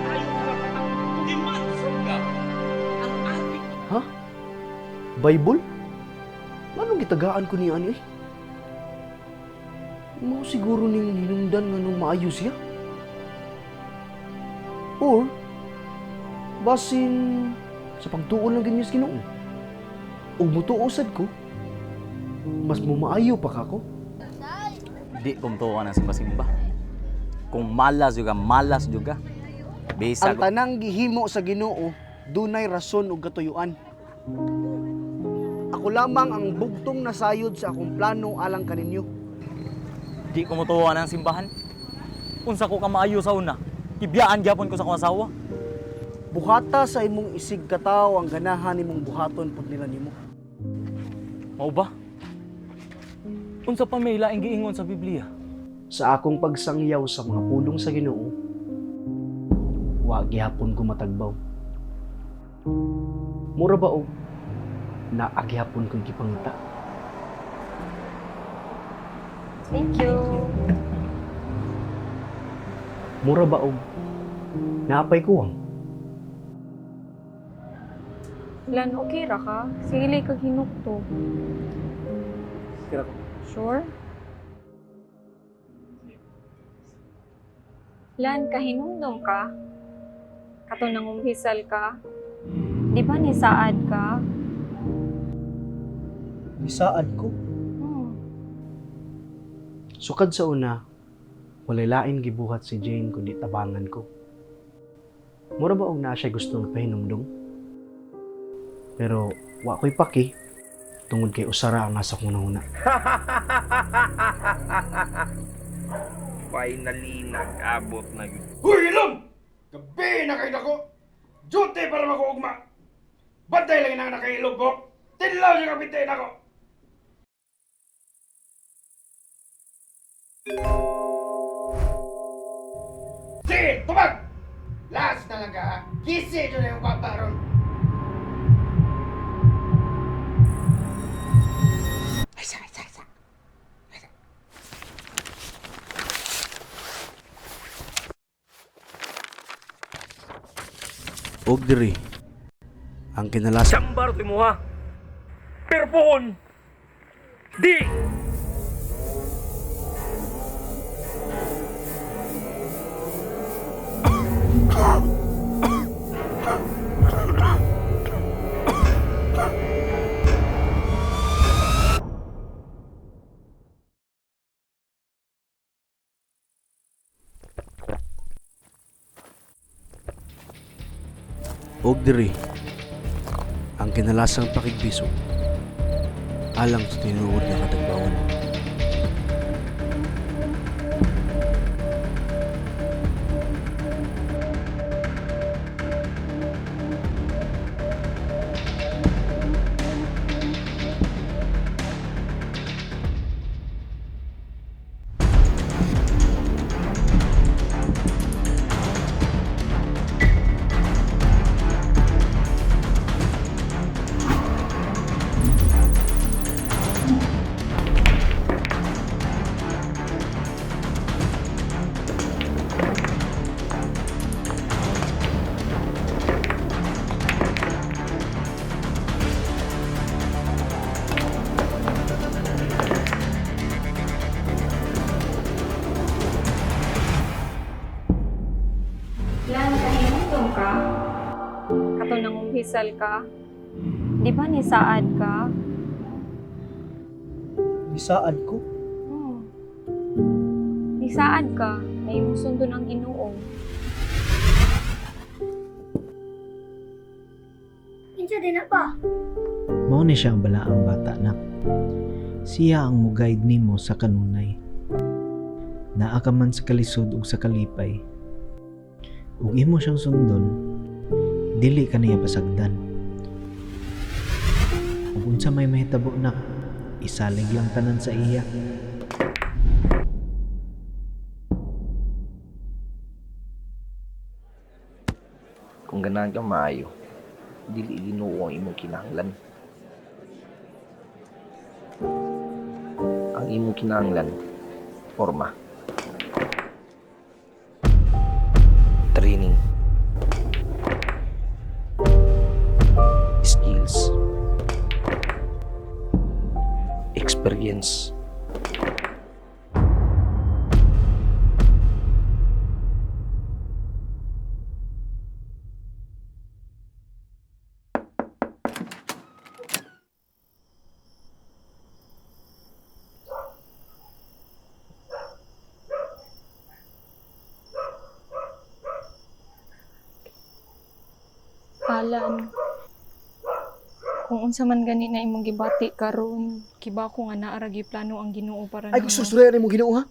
tayo karapatan to demand from God ang ating Ha? Bible? Anong gitagaan ko niya ani? Mao siguro ning hinungdan nga nung maayo siya. Or basin sa pagtuon lang ganyan sa Ginoo. Ug mutuosad ko, mas mumaayo pa kako. Di kumtuwa ng simba-simba. Kung malas juga. Ang Bisag tanang gihimo sa Ginoo, dunay rason ug katuyuan. Ako lamang ang bugtong nasayod sa akong plano alang kaninyo. di kumutuwa ng simbahan. Unsa ko ka maayo sa una, kibiyaan gyapon ko sa akong asawa. Buhata sa imong isig kataw ang ganahan nimong buhaton pud nila nimo. Mao ba? Unsa pa may laing giingon sa Biblia? Sa akong pagsangyaw sa mga pulong sa Ginoo, wa gihapon ko matagbaw. Mura ba o naagyapon ko gipangita? Thank you. Mura ba og naapay kuwang? Lan, okay ra ka? Sige, kag hinukto. Kira ko. Sure? Lan, kahinumdum ka? Kato nang umhisal ka? Di ba ni saad ka? Isaad ko. Sukad sa una, walay lain gibuhat si Jane kundi tabangan ko. Mura ba og naa siya gustong pahinumdum? Pero wa ko'y paki, tungod kay usara ang asa kong nahuna. Finally, nag-abot na yun. Huy, ilong! Gabi na kayo nako! Duty para makuugma! Bantay lang na nakailog po! Tinlaw niyo kapitay nako! Sige, tumag! Last na lang ka ha! Kisi doon na yung babaron! Og diri ang kinalasan. Sambar ti mo ha! Pero pohon! Di! Og diri ang kinalasang pakigbiso alang sa tinuod nga katagbawan. Lan, kahintong ka? Kato nang umpisal ka? Di ba nisaad ka? Isaad ko? Nisaad ka na imong sundo ng Ginoo. Kinsa din na pa? Mao ni siya ang balaang bata nak. Siya ang mo-guide nimo sa kanunay. Naa ka man sa kalisod ug sa kalipay. Ug imo siyang sundon, dili ka niya pasagdan. Ug unsa may mahitabo nak, isalig lang tanan sa iya. Kung ganahan ka maayo, dili Ginoo ang imong kinahanglan. Ang imong kinahanglan, forma. Training. Skills. Experience. Alan, kung unsa man gani na imong gibati karon, kiba ko nga naa ra gyud plano ang Ginoo para Ay, gusto surayan imong Ginoo ha?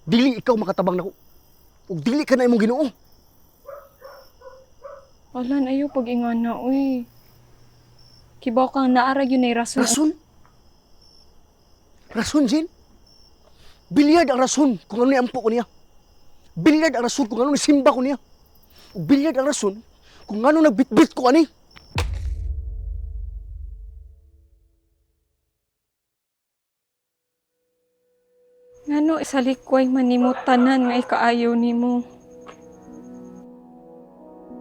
Dili ikaw makatabang nako. Ug dili ka na imong Ginoo. Alan, ayo pag-ingana, uy. Kiba ka naa ra gyud nay rason. Rason? Rason, Jin? Bilyad ang rason kung ano ni ampo ko niya. Bilyad ang rason kung ano ni simba ko niya. Ug bilyad ang rason kung ano nagbitbit ko ani. Ngano isalikway man nimo tanan nga ikaayo nimo.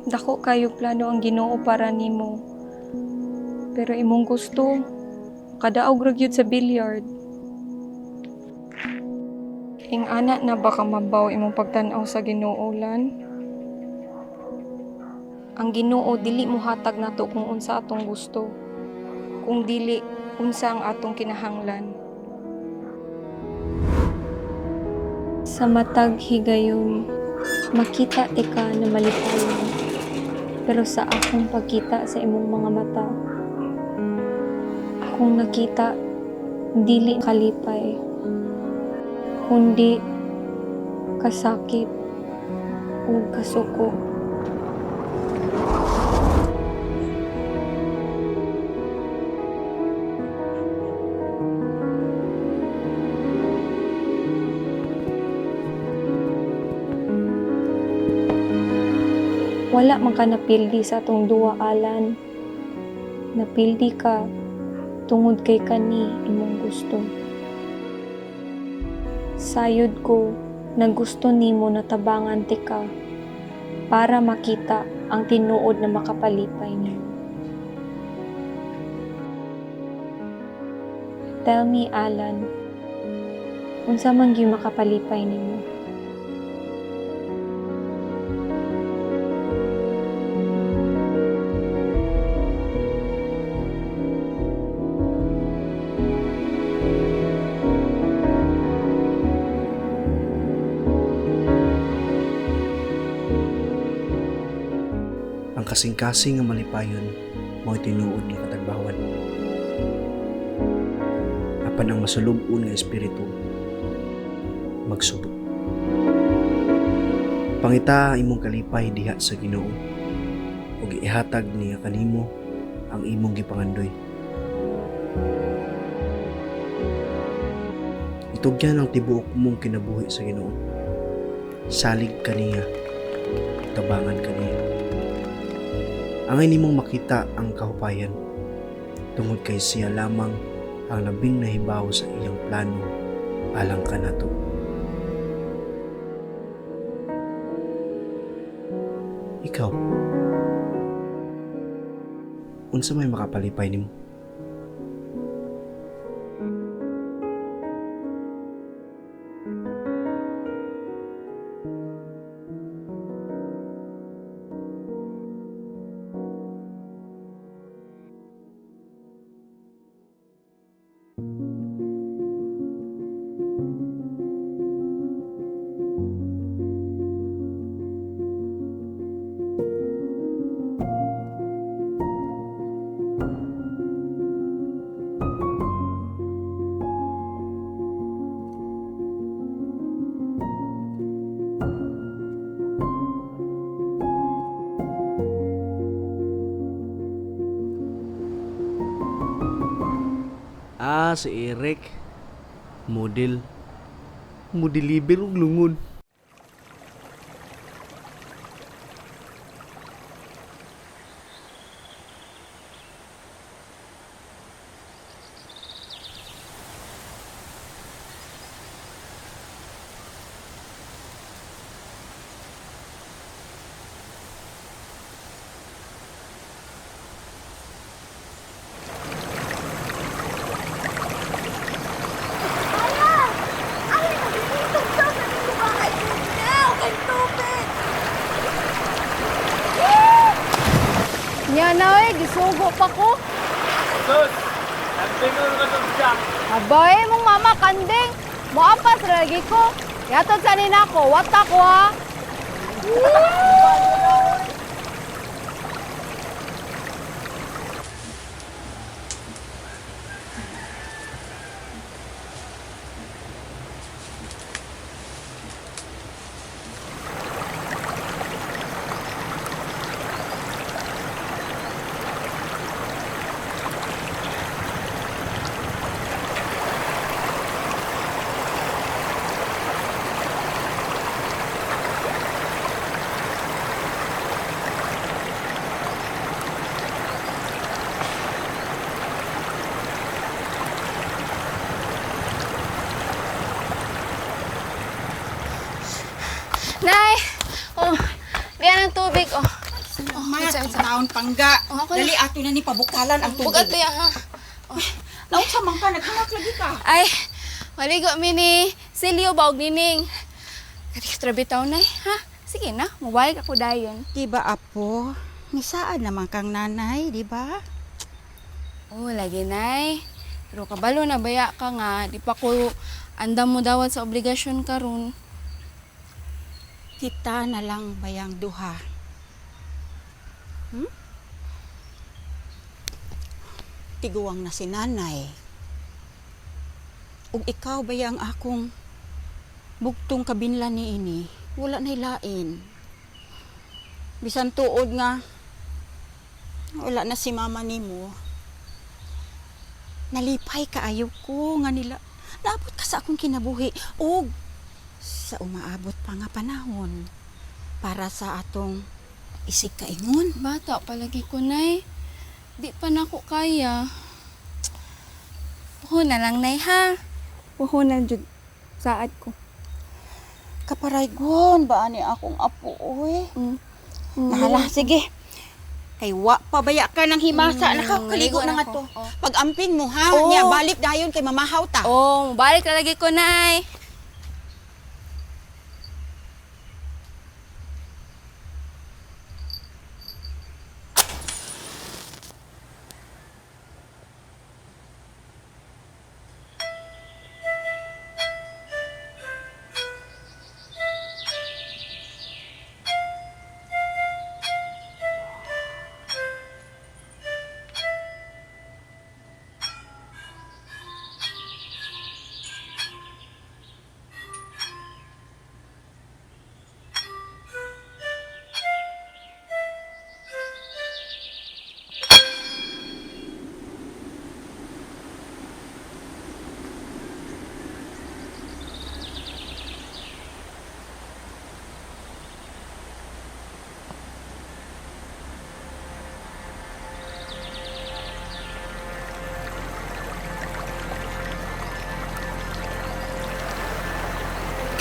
Dako kayo plano ang Ginoo para nimo. Pero imong gusto, kadaog ra gyud sa billiard. Ing ana na baka mabaw imong pagtan-aw sa Ginoo lan. Ang Ginoo dili mo hatag nato kung unsa atong gusto. Kung dili unsa ang atong kinahanglan. Sa matag higayon, makita tika na malipayon. Pero sa akong pagkita sa imong mga mata, akong nakita dili kalipay, kundi kasakit o kasuko. Wala man ka napildi sa atong duwa, Alan. Napildi ka tungod kay kani imong gusto. Sayod ko na gusto nimo na tabangan tika para makita ang tinuod na makapalipay nimo. Tell me, Alan, unsa man gyud makapalipay nimo? Ang kasing-kasing nga malipayon mo'y tinuod nga katagbawan. Apan ang masulubon nga espiritu magsubot. Pangita imong kalipay diha sa Ginoo ug ihatag niya kanimo ang imong gipangandoy. Itugyan ang tibuok mong kinabuhi sa Ginoo. Salig kaniya, tabangan kaniya. Ang inimong makita ang kahupayan tungod kay siya lamang ang labing nahibaw sa iyang plano alang kanato. Ikaw, unsa may makapalipay nimo? Si Eric. Model. Modeliber og lungon. Nya na gisugo pa ko. Sus! Nagtingol ka ito siya. Abay, mong mama kanding. Moampas lagi ko. Yatod sa nina ko, wata ko ha. Nay! Oh, diyan ang tubig, oh. Naon pangga. Dali ato na ni pabukalan ang tubig. Bugat niya, ha? Oh. Naon sa mangka, naghamak lagi ka. Ay, maligo mi ni Silio Baog Nining. Kati bitaw, Nay, ha? Sige na, mabalik ako dayon. Diba, Apo? Nisaan naman kang nanay, di ba? Oh, lagi, Nay. Pero kabalo na baya ka nga, di pa ko andam mo dawat sa obligasyon karon. Kita na lang bayang duha. Tiguang na si nanay. Ug ikaw bayang akong bugtong kabinlan ni ini. Wala na'y lain. Bisan tuod nga wala na si mama nimo. Nalipay kaayo ko nga nila. Naabot ka sa akong kinabuhi ug sa umaabot pa nga panahon para sa atong isig kaingon. Bata palagi ko, nay. Di pa na ko kaya. Puho na lang, nay, ha? Puho na jud saad ko. Kaparaygon ba ani akong apo, oy? Nahala, sige. Kay wa pabaya ka ng himasa. Nakakaligo na nga to. Pag amping mo, ha? Nya, balik dayon kay mamahaw ta. Balik na lagi ko, nay.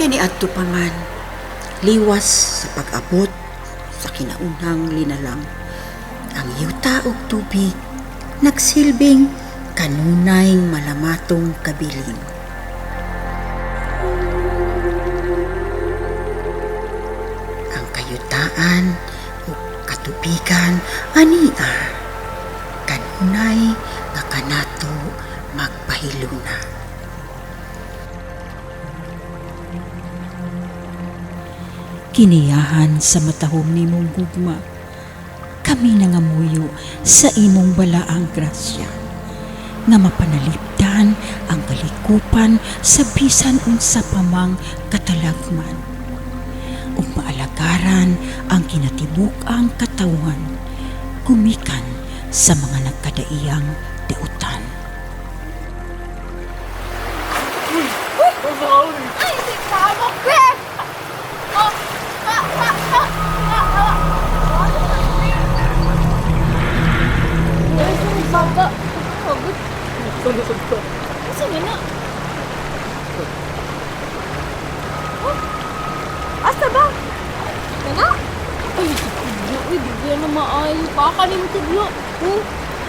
Kani adto pa man, liwas sa pag-abot sa kinaunang linalang. Ang yuta ug tubig nagsilbing kanunay malamatong kabilin. Ang kayutaan ug katubigan ania kanunay nga kanato magpahiluna. Kiniyahan sa matahom ni mong gugma, kami nangamuyo sa imong balaang grasya, nga mapanalipdan ang kalikupan sa bisan unsa pa mang katalagman, ug maalagaran ang kinatibuk-ang katawan, gumikan sa mga nagkadaiyang dautan. Ay, si Pamok, Beth! Bangga. Pagod. Sunod ko. Kasi nga na. Asa ba? Kana? Ay, siglo. Uy, bigyan na maayo. Pakanin mo siglo.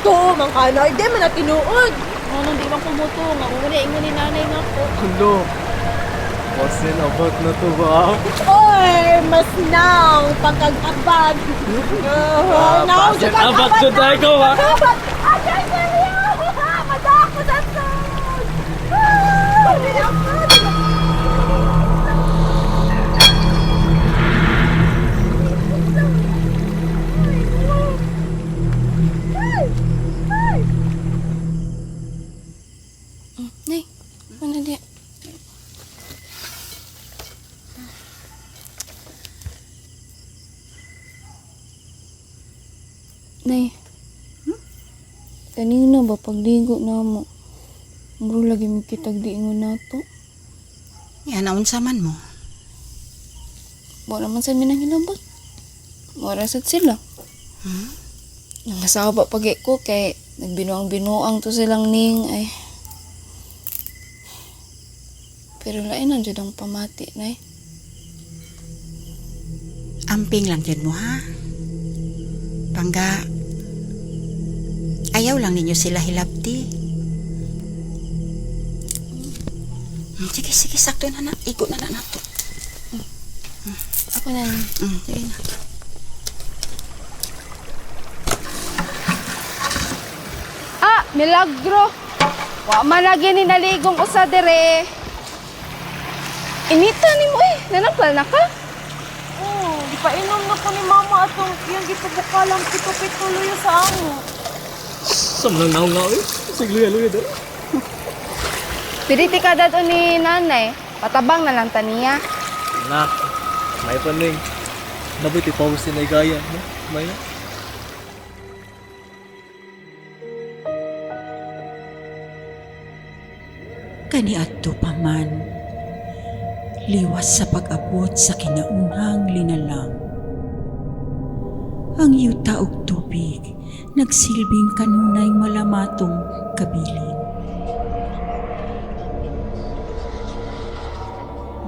To, mang kana. Hindi man na tinuod. Ano, di man kumuto. Nga, umuli ni nanay nga ko. Kundo. Masin abot na to ba? Oy, mas now. Pagkag-abag. Pasin abot to tayo ko ba? Ay, Maria! Madako sa son! Nay, mana dia? Nay, kanina ba pagligo na mo? Bro, lagi mikitag diingon na to. Yan, naunsa man mo. Wala naman sa minang hilabot. Marasat sila. Nangasawa pa pagi ko kay nagbinuang-binuang to silang ning ay. Pero lain ang jud ang pamati, nay. Amping lang dyan mo, ha? Pangga, ayaw lang ninyo sila hilabti. Sige, sige, sakto na na. Ikot na na nato. Ako na. Sige na. Milagro! Wa man lagi ni naligong usa dire. Inita ni mo nanapal na ka? Oh, ipainom na ko ni mama atong iyang gipubukalang pito-pituloy sa amo. Samlang naong eh. Sige, luya dali. Piriti ka dato ni nanay. Patabang na lang taniya. Na, may paning. Naboy ti pawis ni gaya, no? May na. Kaniadto pa man, liwas sa pag-abot sa kinaunhang linalang. Ang yuta og tubig, nagsilbing kanunay malamatong kabilin.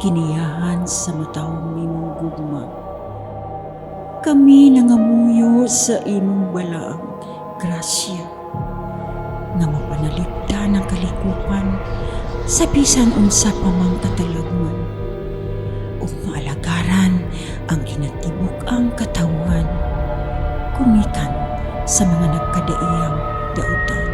Giniyahan sa matawang imong gugma. Kami nangamuyo sa imong balaang grasya, nga mapanalipdan ang kalikupan sa bisan unsa pa mang katalagman, ug maalagaran ang kinatibuk ang katawan, kumikan sa mga nagkadaiyang dautan.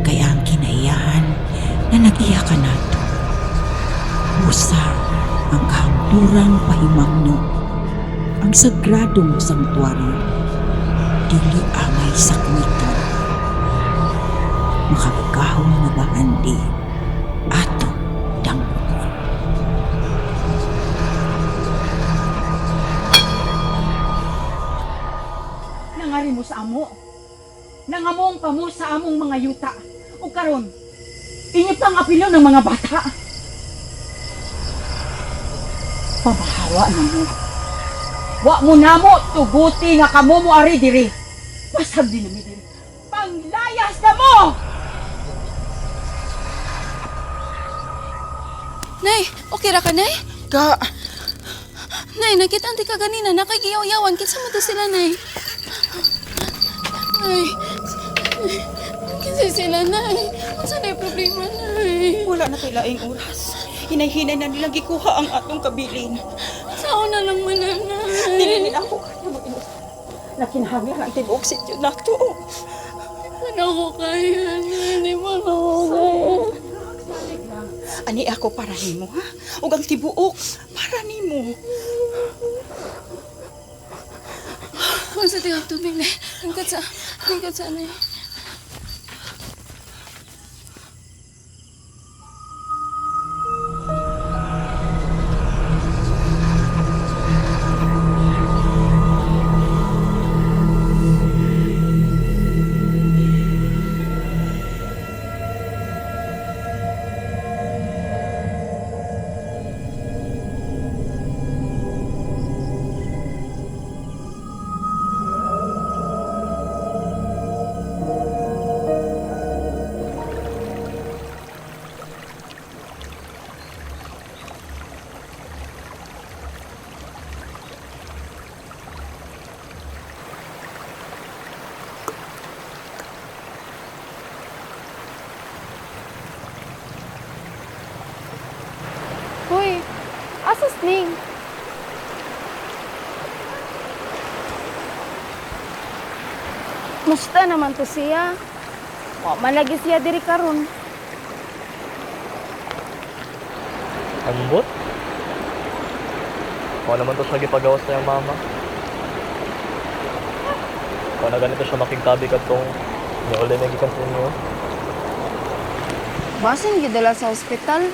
Kaya ang kinaiyahan na nag-iya ka nato, busa ang kahangturang pahimangno, ang sagradong sanktuaryo, dili angay sa kumiton, makagahong na bahandi, ato dangkon. Nangari mo sa amo. Nangamong pa mo sa among mga yuta. O karon, inyo pang apilo ng mga bata. Pamahawa na mo. Wa mo na mo, tuguti nga kamo mo ari diri. Pasag din namin diri. Panglayas na mo! Nay, okay ra ka, Nay? Ka. Nay, nakita ka ganina, nakagiyaw-yawan. Kinsa mo to sila, Nay? Nay, kinsa sila, Nay? Saan na yung problema, Nay? Wala na kay laing oras. Hinay-hinay na nilang gikuha ang atong kabilin. Saan na lang man, Nay? Dili nila ako kaya mag-inos. Nakinahanglan ang tibuok sityo na to. Ano ko kaya, Nay? Hindi mo na ako kaya. Ani ako para nimo, ha? Ug ang tibuok para nimo. Kung sa tiyog tubig, Nay. Hanggat sa, Nay. Hoy, asas ning? Musta naman to siya? Wa man lagi siya diri karon. Ambot? Kung naman to siya gipagawas sa iyang mama. Kung na ganito siya makingkabi ka tong niuli na gikan sa inyo. Basin gidala sa ospital.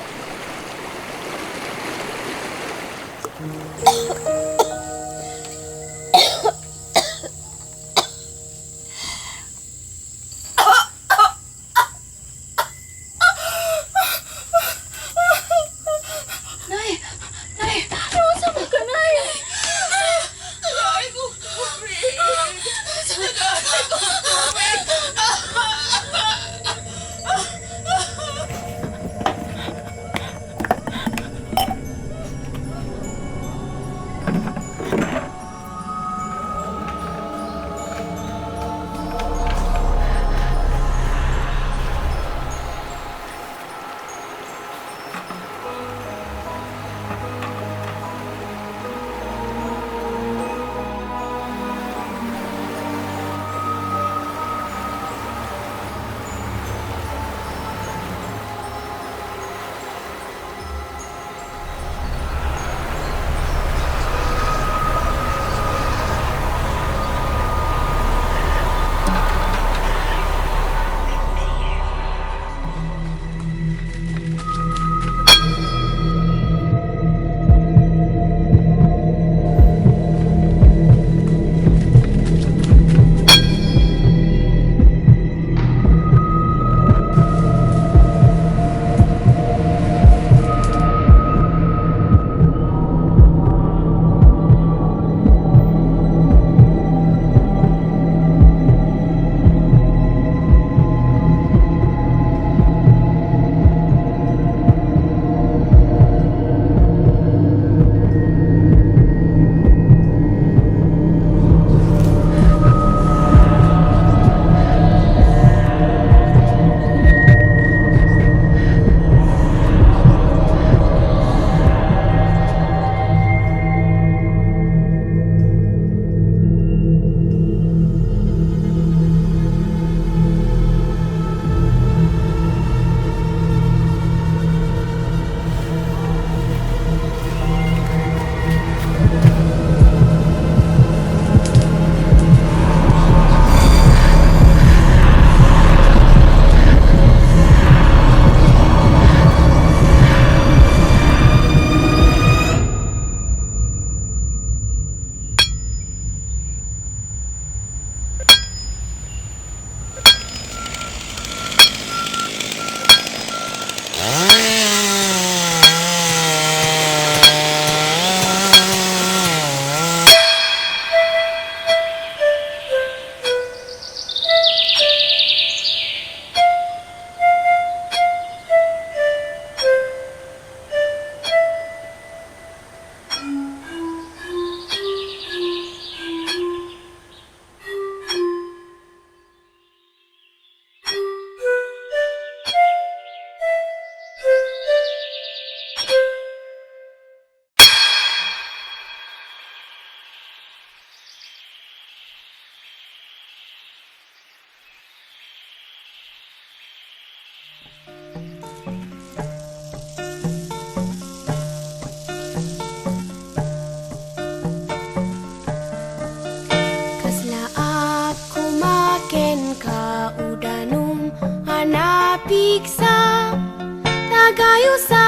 pigsa, tagayo sa